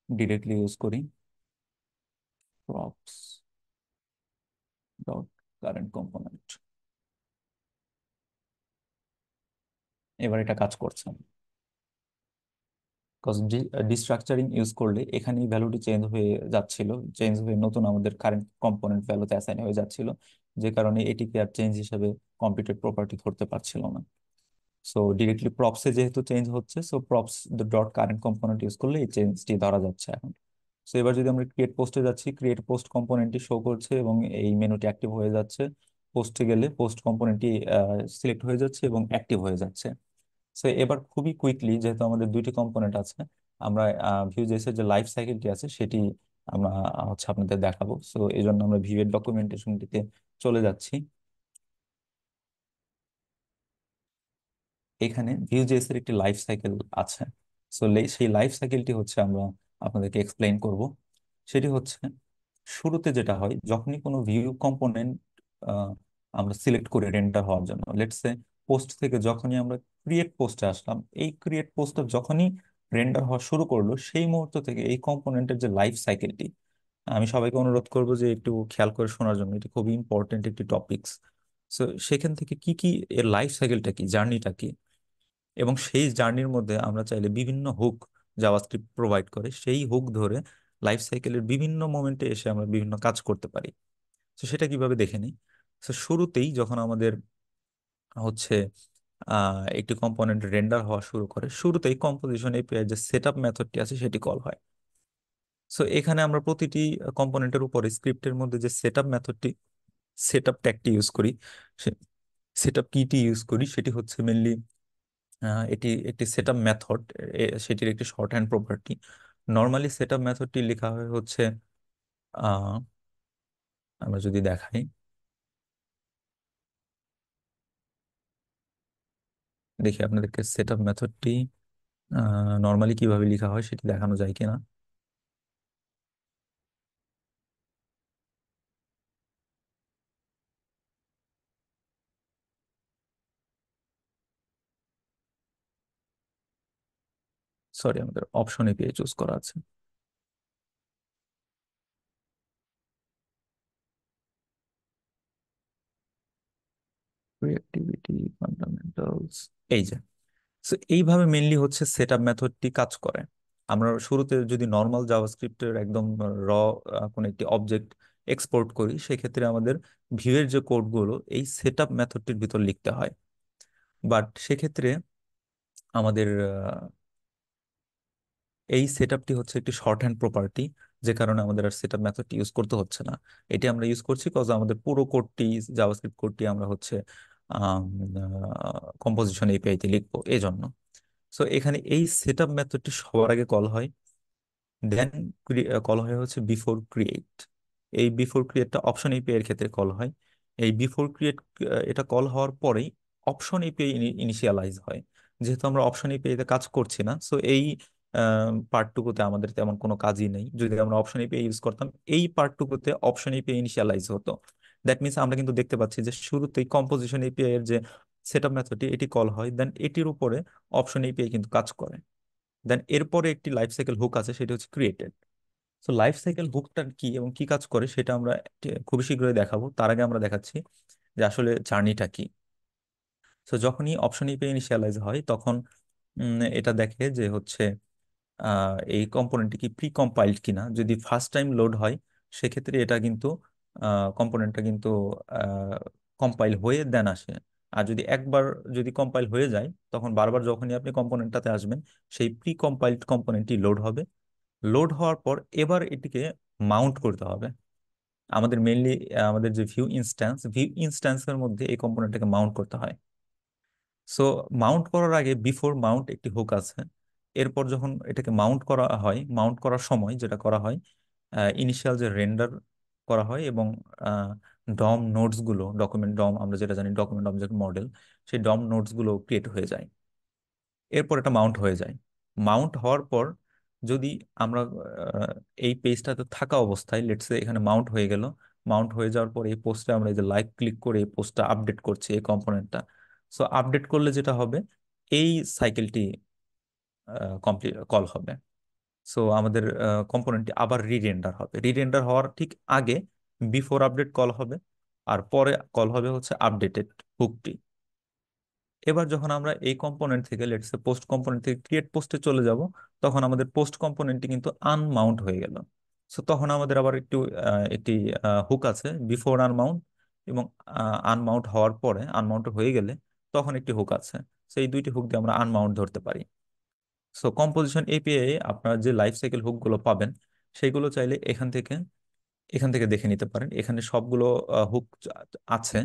ডিরেক্টলি ইউজ করি প্রপস ডট কারেন্ট কম্পোনেন্ট। এবার এটা কাজ করছে। কজ ডিস্ট্রাকচারিং ইউজ করলে এখানে ভ্যালুটি চেঞ্জ হয়ে যাচ্ছিল, চেঞ্জ হয়ে নতুন আমাদের কারেন্ট কম্পোনেন্ট ভ্যালুতে অ্যাসাইন হয়ে যাচ্ছিল, যে কারণে এটিকে আর চেঞ্জ হিসেবে কম্পিউটেড প্রপার্টি ধরতে পারছিল না। সো ডিরেক্টলি প্রপসে যেহেতু চেঞ্জ হচ্ছে, so props dot current component use করলে এই চেঞ্জটি ধরা যাচ্ছে এখন। সো এবার যদি আমরা ক্রিয়েট পোস্টে যাচ্ছি, ক্রিয়েট পোস্ট কম্পোনেন্টটি শো করছে এবং এই মেনুটি অ্যাক্টিভ হয়ে যাচ্ছে। পোস্টে গেলে পোস্ট কম্পোনেন্টটি সিলেক্ট হয়ে যাচ্ছে এবং অ্যাক্টিভ হয়ে যাচ্ছে। সো এবার খুবই কুইকলি, যেহেতু আমাদের দুইটি কম্পোনেন্ট আছে, আমরা ভিউজেস এর যে লাইফ সাইকেলটি আছে সেটি আমরা হচ্ছে আপনাদের দেখাবো। সো এই জন্য আমরা ভিউ এর ডকুমেন্টেশনটিতে চলে যাচ্ছি। এখানে ভিউজেস এর একটি লাইফ সাইকেল আছে। সো সেই লাইফ সাইকেলটি হচ্ছে আমরা আপনাদেরকে এক্সপ্লেইন করব। সেটি হচ্ছে শুরুতে যেটা হয় যখনই কোনো ভিউ কম্পোনেন্ট আমরা সিলেক্ট করি রেন্ডার হওয়ার জন্য, লেটস সে পোস্ট থেকে যখনই আমরা ক্রিয়েট পোস্টে আসলাম, এই ক্রিয়েট পোস্টটা যখনই রেন্ডার হওয়া শুরু করলো সেই মুহূর্ত থেকে এই কম্পোনেন্টের যে লাইফ সাইকেলটি, আমি সবাইকে অনুরোধ করবো যে একটু খেয়াল করে শোনার জন্য, এটি খুবই ইম্পর্টেন্ট একটি টপিকস। সো সেখান থেকে কি কি, এর লাইফ সাইকেলটা কি, জার্নিটা কি, এবং সেই জার্নির মধ্যে আমরা চাইলে বিভিন্ন হুক জাভাস্ক্রিপ্ট প্রোভাইড করে, সেই হুক ধরে লাইফ সাইকেলের বিভিন্ন মোমেন্টে এসে আমরা বিভিন্ন কাজ করতে পারি। তো সেটা কিভাবে দেখে নিই। তো শুরুতেই যখন আমাদের হচ্ছে একটি কম্পোনেন্ট রেন্ডার হওয়া শুরু করে, শুরুতেই কম্পোজিশন এপিআই যে সেটআপ মেথডটি আছে সেটি কল হয়। সো এখানে আমরা প্রতিটি কম্পোনেন্টের উপরে স্ক্রিপ্টের মধ্যে যে সেটআপ মেথডটি, সেটআপ ট্যাগটি ইউজ করি, সেটআপ কিটি ইউজ করি, সেটি হচ্ছে মেনলি এটি একটি সেটআপ মেথড, সেটির একটি shorthand property. Normally setup মেথডটি লেখা হয় হচ্ছে আহ, আমরা যদি দেখাই, দেখি আপনাদেরকে সেটআপ মেথডটি নর্মালি কিভাবে লেখা হয় সেটি দেখানো যায় কিনা। সরি, আমাদের অপশন এপিআই চুজ করা আছে। ক্রিয়েটিভিটি ফান্ডামেন্টালস, এই যে। সো এইভাবে মেনলি হচ্ছে সেটআপ মেথডটি কাজ করে। আমরা শুরুতে যদি নর্মাল জাভাস্ক্রিপ্টের একদম র কোনো একটি অবজেক্ট এক্সপোর্ট করি, সেক্ষেত্রে আমাদের ভিউয়ের যে কোডগুলো এই সেটআপ মেথডটির ভিতর লিখতে হয়। বাট সেক্ষেত্রে আমাদের এই সেটআপটি হচ্ছে একটি শর্ট হ্যান্ড প্রপার্টি, যে কারণে আমাদের আর সেটআপ মেথডটি ইউজ করতে হচ্ছে না। এটি আমরা ইউজ করছি কজ আমাদের পুরো কোডটি, জাভাস্ক্রিপ্ট কোডটি আমরা হচ্ছে কম্পোজিশন এপিআই তে লিখবো এই জন্য। সো এখানে এই সেটআপ মেথডটি সবার আগে কল হয়, দেন কল হয় হচ্ছে বিফোর ক্রিয়েট। এই বিফোর ক্রিয়েটটা অপশন এপিআই এর ক্ষেত্রে কল হয়। এই বিফোর ক্রিয়েট এটা কল হওয়ার পরেই অপশন এপিআই ইনিশিয়ালাইজ হয়। যেহেতু আমরা অপশন এপিআই তে কাজ করছি না, সো এই পার্টটুকুতে আমাদের তেমন কোনো কাজই নেই। যদি আমরা অপশন এপিআই ইউজ করতাম, এই পার্টটুকুতে অপশন এপিআই ইনিশিয়ালাইজ হতো। দ্যাট মিনস আমরা কিন্তু দেখতে পাচ্ছি যে শুরুতেই কম্পোজিশন এপিআই এর যে সেটআপ মেথডটি এটি কল হয়, দেন এটির উপরে অপশন এপিআই কিন্তু কাজ করে। দেন এরপরে একটি লাইফ সাইকেল হুক আছে, সেটা হচ্ছে ক্রিয়েটেড। তো লাইফ সাইকেল হুকটা কি এবং কি কাজ করে সেটা আমরা খুবই শীঘ্রই দেখাবো। তার আগে আমরা দেখাচ্ছি যে আসলে জার্নিটা কি। তো যখনই অপশন ইপে ইনিশিয়ালাইজ হয়, তখন এটা দেখে যে হচ্ছে এই কম্পোনেন্টটি কি প্রি কম্পাইলড কিনা। যদি ফার্স্ট টাইম লোড হয়, সেক্ষেত্রে এটা কিন্তু কম্পোনেন্টটা কিন্তু কম্পাইল হয়ে দেন আসে। আর যদি একবার যদি কম্পাইল হয়ে যায়, তখন বারবার যখনই আপনি কম্পোনেন্টটাতে আসবেন, সেই প্রি কম্পাইলড কম্পোনেন্টটি লোড হবে। লোড হওয়ার পর এবার এটিকে মাউন্ট করতে হবে। আমাদের মেইনলি আমাদের যে ভিউ ইনস্ট্যান্সের মধ্যে এই কম্পোনেন্টটাকে মাউন্ট করতে হয়। সো মাউন্ট করার আগে বিফোর মাউন্ট একটি হুক আছে। এরপর যখন এটাকে মাউন্ট করা হয়, মাউন্ট করার সময় যেটা করা হয়, ইনিশিয়াল যে রেন্ডার করা হয় এবং ডম নোডস গুলো, ডকুমেন্ট ডম আমরা যেটা জানি ডকুমেন্ট অবজেক্ট মডেল, সেই ডম নোডস গুলো ক্রিয়েট হয়ে যায়। এরপর এটা মাউন্ট হয়ে যায়। মাউন্ট হওয়ার পর যদি আমরা আহ, এই পেজটাতে থাকা অবস্থায়, লেটস সে এখানে মাউন্ট হয়ে গেল, মাউন্ট হয়ে যাওয়ার পর এই পোস্টে আমরা এই যে লাইক ক্লিক করে এই পোস্টটা আপডেট করছি, এই কম্পোনেন্টটা। সো আপডেট করলে যেটা হবে, এই সাইকেলটি কমপ্লিট কল হবে। সো আমাদের কম্পোনেন্টটি আবার রিরেন্ডার হবে। রিরেন্ডার হওয়ার ঠিক আগে বিফোর আপডেট কল হবে, আর পরে কল হবে হচ্ছে আপডেটেড হুকটি। এবার যখন আমরা এই কম্পোনেন্ট থেকে, লেটস সে পোস্ট কম্পোনেন্ট থেকে ক্রিয়েট পোস্টে চলে যাব, তখন আমাদের পোস্ট কম্পোনেন্টটি কিন্তু আনমাউন্ট হয়ে গেল। সো তখন আমাদের আবার একটি হুক আছে বিফোর আনমাউন্ট, এবং আনমাউন্ট হওয়ার পরে, আনমাউন্ট হয়ে গেলে তখন একটি হুক আছে। সেই দুইটি হুক দিয়ে আমরা আনমাউন্ট ধরতে পারি। সো কম্পোজিশন এপিআই আপনারা যে লাইফ সাইকেল হুক গুলো পাবেন, সেগুলো চাইলে এখান থেকে দেখে নিতে পারেন। এখানে সবগুলো হুক আছে।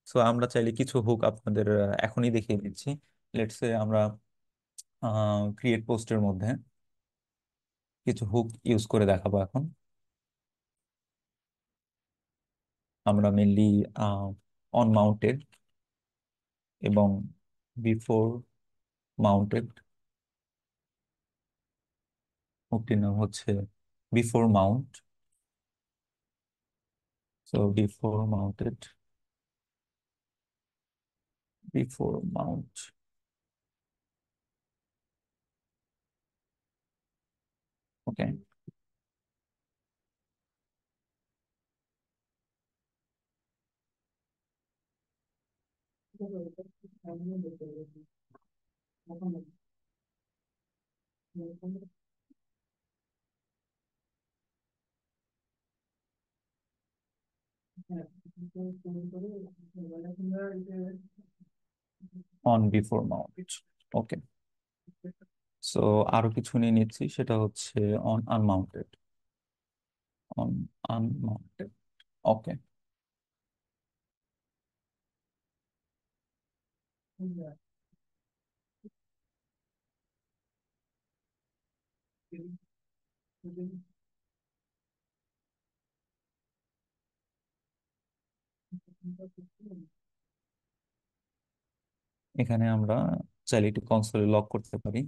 সো আমরা চাইলে কিছু হুক আপনাদের এখনই দেখিয়ে দিচ্ছি। লেটস সে আমরা ক্রিয়েট পোস্টের মধ্যে কিছু হুক ইউজ করে দেখাবো এখন। আমরা মেনলি অন মাউন্টেড এবং বিফোর মাউন্টেড, হুকটির নাম হচ্ছে before Mount. So before Mount okay. On before Mount. Okay. So আরো কিছু নিয়ে নিচ্ছি, সেটা হচ্ছে অন আনমাউন্টেড। অন আনমাউন্টেড। ওকে। এখানে আমরা চাইলে একটু কনসোলে লক করতে পারি।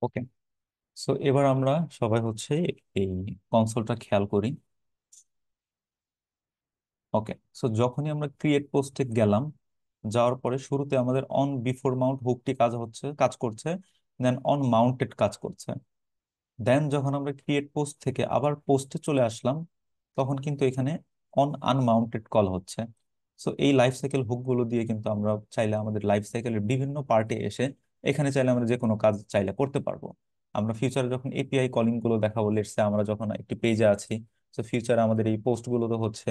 ওকে। সো এবার আমরা সবাই হচ্ছে এই কনসোলটা খেয়াল করি। ওকে। সো যখনই আমরা ক্রিয়েট পোস্টে গেলাম, যাওয়ার পরে শুরুতে আমাদের অন বিফোর মাউন্ট হুকটি কাজ করছে, দেন অন মাউন্টেড কাজ করছে। দেন যখন আমরা ক্রিয়েট পোস্ট থেকে আবার পোস্টে চলে আসলাম, তখন কিন্তু এখানে অন আনমাউন্টেড কল হচ্ছে। সো এই লাইফ সাইকেল হুক গুলো দিয়ে কিন্তু আমরা চাইলে আমাদের লাইফ সাইকেলের বিভিন্ন পার্টে এসে এখানে চাইলে আমরা যে কোনো কাজ চাইলে করতে পারবো। আমরা ফিউচারে যখন এপিআই কলিং গুলো দেখাবো, লেটসে আমরা যখন একটি পেজে আছি, তো ফিউচারে আমাদের এই পোস্ট গুলো তো হচ্ছে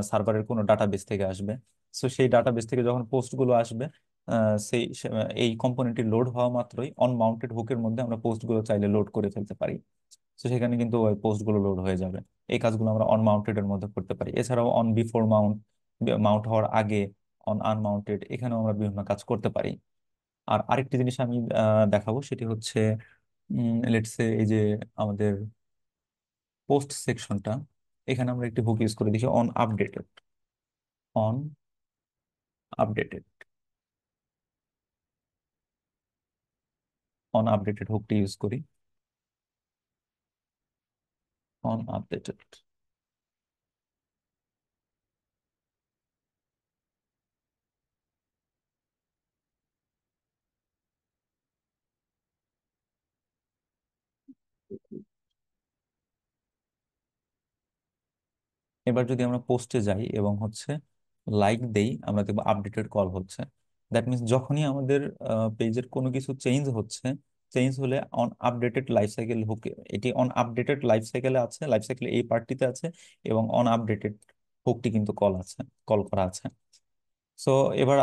সার্ভারের কোনো ডাটাবেস থেকে আসবে। সো সেই ডাটাবেস থেকে যখন পোস্ট গুলো আসবে, এই কম্পোনেন্টটি লোড হওয়া মাত্রই অন মাউন্টেড হুকের মধ্যে আমরা পোস্ট গুলো চাইলে লোড করে ফেলতে পারি। তো সেখানে কিন্তু ওই পোস্ট গুলো লোড হয়ে যাবে। এই কাজগুলো আমরা অন মাউন্টেড এর মধ্যে করতে পারি। এছাড়াও অন বিফোর মাউন্ট, মাউন্ট হওয়ার আগে অন আনমাউন্টেড, এখানেও আমরা বিভিন্ন কাজ করতে পারি। আর আরেকটি জিনিস আমি দেখাবো, সেটি হচ্ছে লেটস সে এই যে আমাদের পোস্ট সেকশনটা, এখানে আমরা একটি হুক ইউজ করে দেখি on updated. On updated. On updated হুকটি ইউজ করি। On updated. এবার যদি আমরা পোস্টে যাই এবং হচ্ছে লাইক দেই, আমরা দেখবো আপডেটেড কল হচ্ছে। দ্যাট মিনস যখনই আমাদের পেজের কোনো কিছু চেঞ্জ হচ্ছে, চেঞ্জ হলে অন আপডেটেড লাইফ সাইকেল হুকে, এটি অন আপডেটেড লাইফ সাইকেলে আছে, লাইফ সাইকেল এই পার্টটিতে আছে, এবং অন আপডেটেড হুকটি কিন্তু কল করা আছে। সো এবার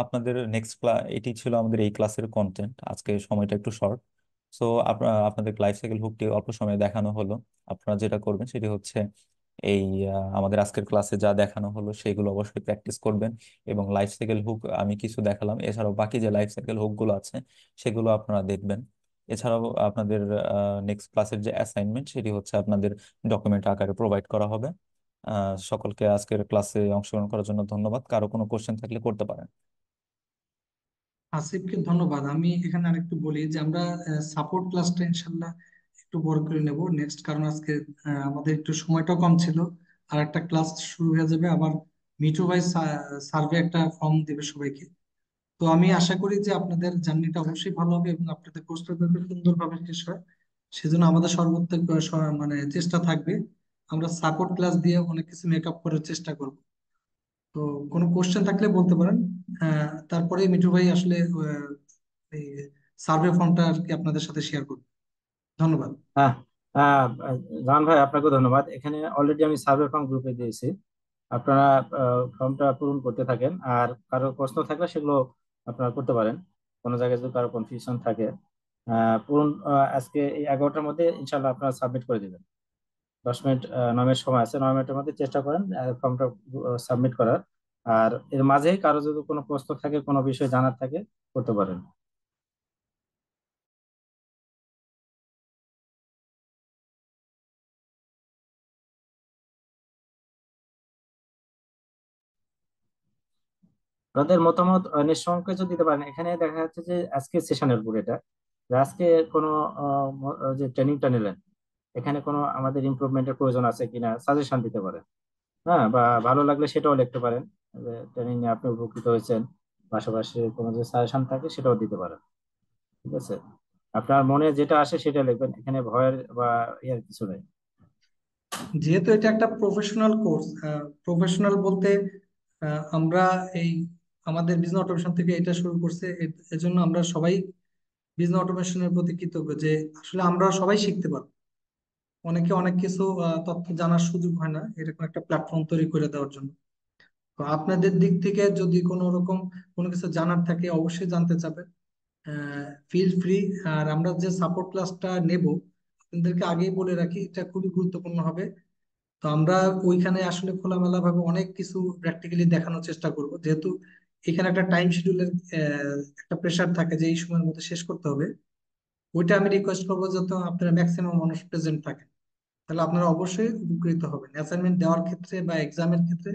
আপনাদের নেক্সট ক্লাস, এটি ছিল আমাদের এই ক্লাসের কন্টেন্ট। আজকে সময়টা একটু শর্ট। সো আপনাদের লাইফ সাইকেল হুকটি অল্প সময়ে দেখানো হলো। আপনারা যেটা করবেন সেটি হচ্ছে এই আমাদের আজকের ক্লাসে যা দেখানো হলো সেগুলো অবশ্যই প্র্যাকটিস করবেন। এবং লাইফ সাইকেল হুক আমি কিছু দেখালাম, এছাড়াও বাকি যে লাইফ সাইকেল হুক গুলো আছে সেগুলো আপনারা দেখবেন। এছাড়াও আপনাদের নেক্সট ক্লাসের যে অ্যাসাইনমেন্ট, সেটি হচ্ছে আপনাদের ডকুমেন্ট আকারে প্রোভাইড করা হবে। সকলকে আজকের ক্লাসে অংশগ্রহণ করার জন্য ধন্যবাদ। কারো কোনো কোশ্চেন থাকলে করতে পারেন। আসিফকে ধন্যবাদ। আমি এখানে আরেকটু বলি যে আমরা সাপোর্ট ক্লাসটা ইনশাল্লাহ একটু বড় করে নেব নেক্সট, কারণ আজকে আমাদের একটু সময়টাও কম ছিল। আর একটা ক্লাস শুরু হয়ে যাবে আবার। মিঠু ভাই সার্ভে একটা ফর্ম দেবে সবাইকে। তো আমি আশা করি যে আপনাদের জার্নিটা অবশ্যই ভালো হবে এবং আপনাদের কোর্সটা যাতে সুন্দরভাবে শেষ হয়, সেজন্য আমাদের সর্বোত্তম মানে চেষ্টা থাকবে। আমরা সাপোর্ট ক্লাস দিয়ে অনেক কিছু মেকআপ করার চেষ্টা করব। তো কোনো কোশ্চেন থাকলে বলতে পারেন। তারপরে মিঠু ভাই আসলে এই সার্ভে ফর্মটা আর কি আপনাদের সাথে শেয়ার করব। ধন্যবাদ। হ্যাঁ। আহ, জাহান ভাই, আপনাকেও ধন্যবাদ। এখানে অলরেডি আমি সার্ভে ফর্ম গ্রুপে দিয়েছি। আপনারা ফর্মটা পূরণ করতে থাকেন, আর কারো প্রশ্ন থাকলে সেগুলো আপনারা করতে পারেন। কোনো জায়গায় যদি কারো কনফিউশন থাকে, পূরণ আজকে এই 11টার মধ্যে ইনশাল্লাহ আপনারা সাবমিট করে দেবেন। 10 মিনিট 9 মিনিট সময় আছে, 9 মিনিটের মধ্যে চেষ্টা করেন ফর্মটা সাবমিট করার। আর এর মাঝেই কারো যদি কোনো প্রশ্ন থাকে, কোনো বিষয় জানার থাকে, করতে পারেন। আপনাদের মতামত নিঃসংকোচে দিতে পারেন। এখানে দেখা যাচ্ছে যে আজকে সেশনের উপর এটা, যে আজকে কোনো যে ট্রেনিংটা নিলেন, এখানে কোনো আমাদের ইমপ্রুভমেন্টের প্রয়োজন আছে কিনা সাজেশন দিতে পারেন। হ্যাঁ, বা ভালো লাগলে সেটাও লিখতে পারেন, যে ট্রেনিং নিয়ে আপনি উপকৃত হয়েছেন, পাশাপাশি কোনো যে সাজেশন থাকে সেটাও দিতে পারেন। ঠিক আছে, আপনার মনে যেটা আসে সেটা লিখবেন, এখানে ভয়ের বা ইয়ার কিছু নেই। যেহেতু এটা একটা প্রফেশনাল কোর্স, প্রফেশনাল বলতে আমরা এই আমাদের বিজনেস অটোমেশন থেকে এটা শুরু করছে, এজন্য আমরা সবাই বিজনেস অটোমেশনের প্রতি কৃতজ্ঞ যে আসলে আমরা সবাই শিখতে পারবো। অনেকে অনেক কিছু তথ্য জানার সুযোগ হয় না, এরকম একটা প্ল্যাটফর্ম তৈরি করে দেওয়ার জন্য। তো আপনাদের দিক থেকে যদি কোনো রকম কোনো কিছু জানার থাকে অবশ্যই জানতে চাবেন, ফিল ফ্রি। আর আমরা যে সাপোর্ট ক্লাসটা নেব, আপনাদেরকে আগেই বলে রাখি এটা খুবই গুরুত্বপূর্ণ হবে। তো আমরা ওইখানে আসলে খোলামেলা ভাবে অনেক কিছু প্র্যাকটিক্যালি দেখানোর চেষ্টা করব, যেহেতু এখানে একটা টাইম শিডিউলের একটা প্রেশার থাকে যে এই সময়ের মধ্যে শেষ করতে হবে। ওইটা আমি রিকোয়েস্ট করবো যাতে আপনারা ম্যাক্সিমাম মানুষ প্রেজেন্ট থাকেন, তাহলে আপনারা অবশ্যই উপকৃত হবেন অ্যাসাইনমেন্ট দেওয়ার ক্ষেত্রে বা এক্সামের ক্ষেত্রে,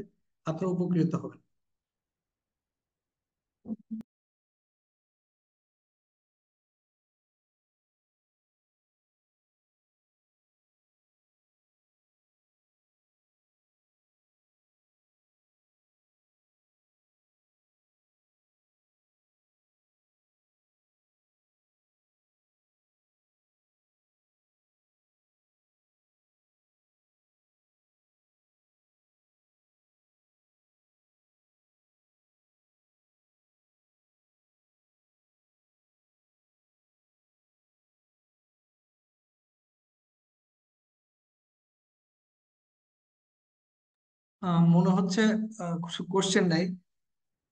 আপনারা উপকৃত হবেন। মনে হচ্ছে কোশ্চেন নাই,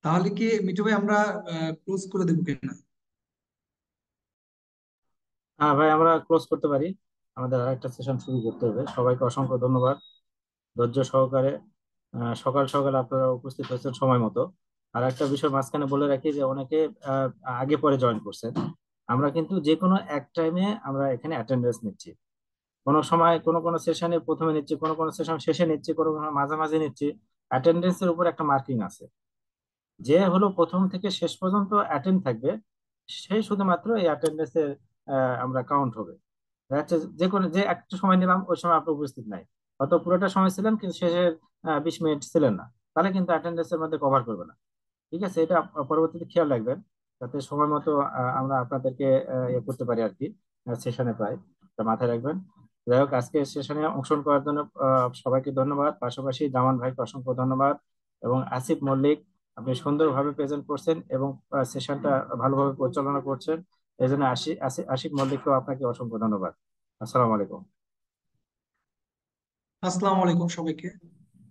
তাহলে কি মিঠু ভাই আমরা ক্লোজ করে দেবো কিনা? হ্যাঁ ভাই, আমরা ক্লোজ করতে পারি, আমাদের আরেকটা সেশন শুরু করতে হবে। সবাইকে অসংখ্য ধন্যবাদ ধৈর্য সহকারে সকাল সকাল আপনারা উপস্থিত হয়েছেন সময় মতো। আর একটা বিষয় মাঝখানে বলে রাখি, যে অনেকে আহ, আগে পরে জয়েন করছেন। আমরা কিন্তু যে কোনো এক টাইমে আমরা এখানে অ্যাটেন্ডেন্স নিচ্ছি। কোনো সময় কোনো কোনো সেশনে প্রথমে নিচ্ছি, কোনো কোনো সেশন শেষে নিচ্ছি, কোনো কোনো মাঝামাঝি নিচ্ছি। অ্যাটেন্ডেন্সের উপর একটা মার্কিং আছে, যে হলো প্রথম থেকে শেষ পর্যন্ত অ্যাটেন্ড থাকবে, সেই শুধুমাত্র এই অ্যাটেন্ডেন্সে আমরা কাউন্ট হবে। দেখা যাচ্ছে যে কোনো যে একটা সময় নিলাম ওই সময় আপনি উপস্থিত নাই, হয়তো পুরোটা সময় ছিলেন কিন্তু শেষের 20 মিনিট ছিলেন না, তাহলে কিন্তু অ্যাটেন্ডেন্সের মধ্যে কভার করবে না। ঠিক আছে, এটা পরবর্তীতে খেয়াল রাখবেন, যাতে সময় মতো আমরা আপনাদেরকে ইয়ে করতে পারি আর কি, সেশনে পাই। এটা মাথায় রাখবেন। যাই হোক, আজকে সেশনে অংশগ্রহণ করার জন্য সবাইকে ধন্যবাদ। পাশাপাশি জামান ভাইকে অসংখ্য ধন্যবাদ, এবং আসিফ মল্লিক, আপনি সুন্দরভাবে প্রেজেন্ট করছেন এবং সেশনটা ভালোভাবে পরিচালনা করছেন। এই জন্য আসিফ মল্লিককেও আপনাকে অসংখ্য ধন্যবাদ। আসসালামু আলাইকুম। আসসালামু আলাইকুম সবাইকে।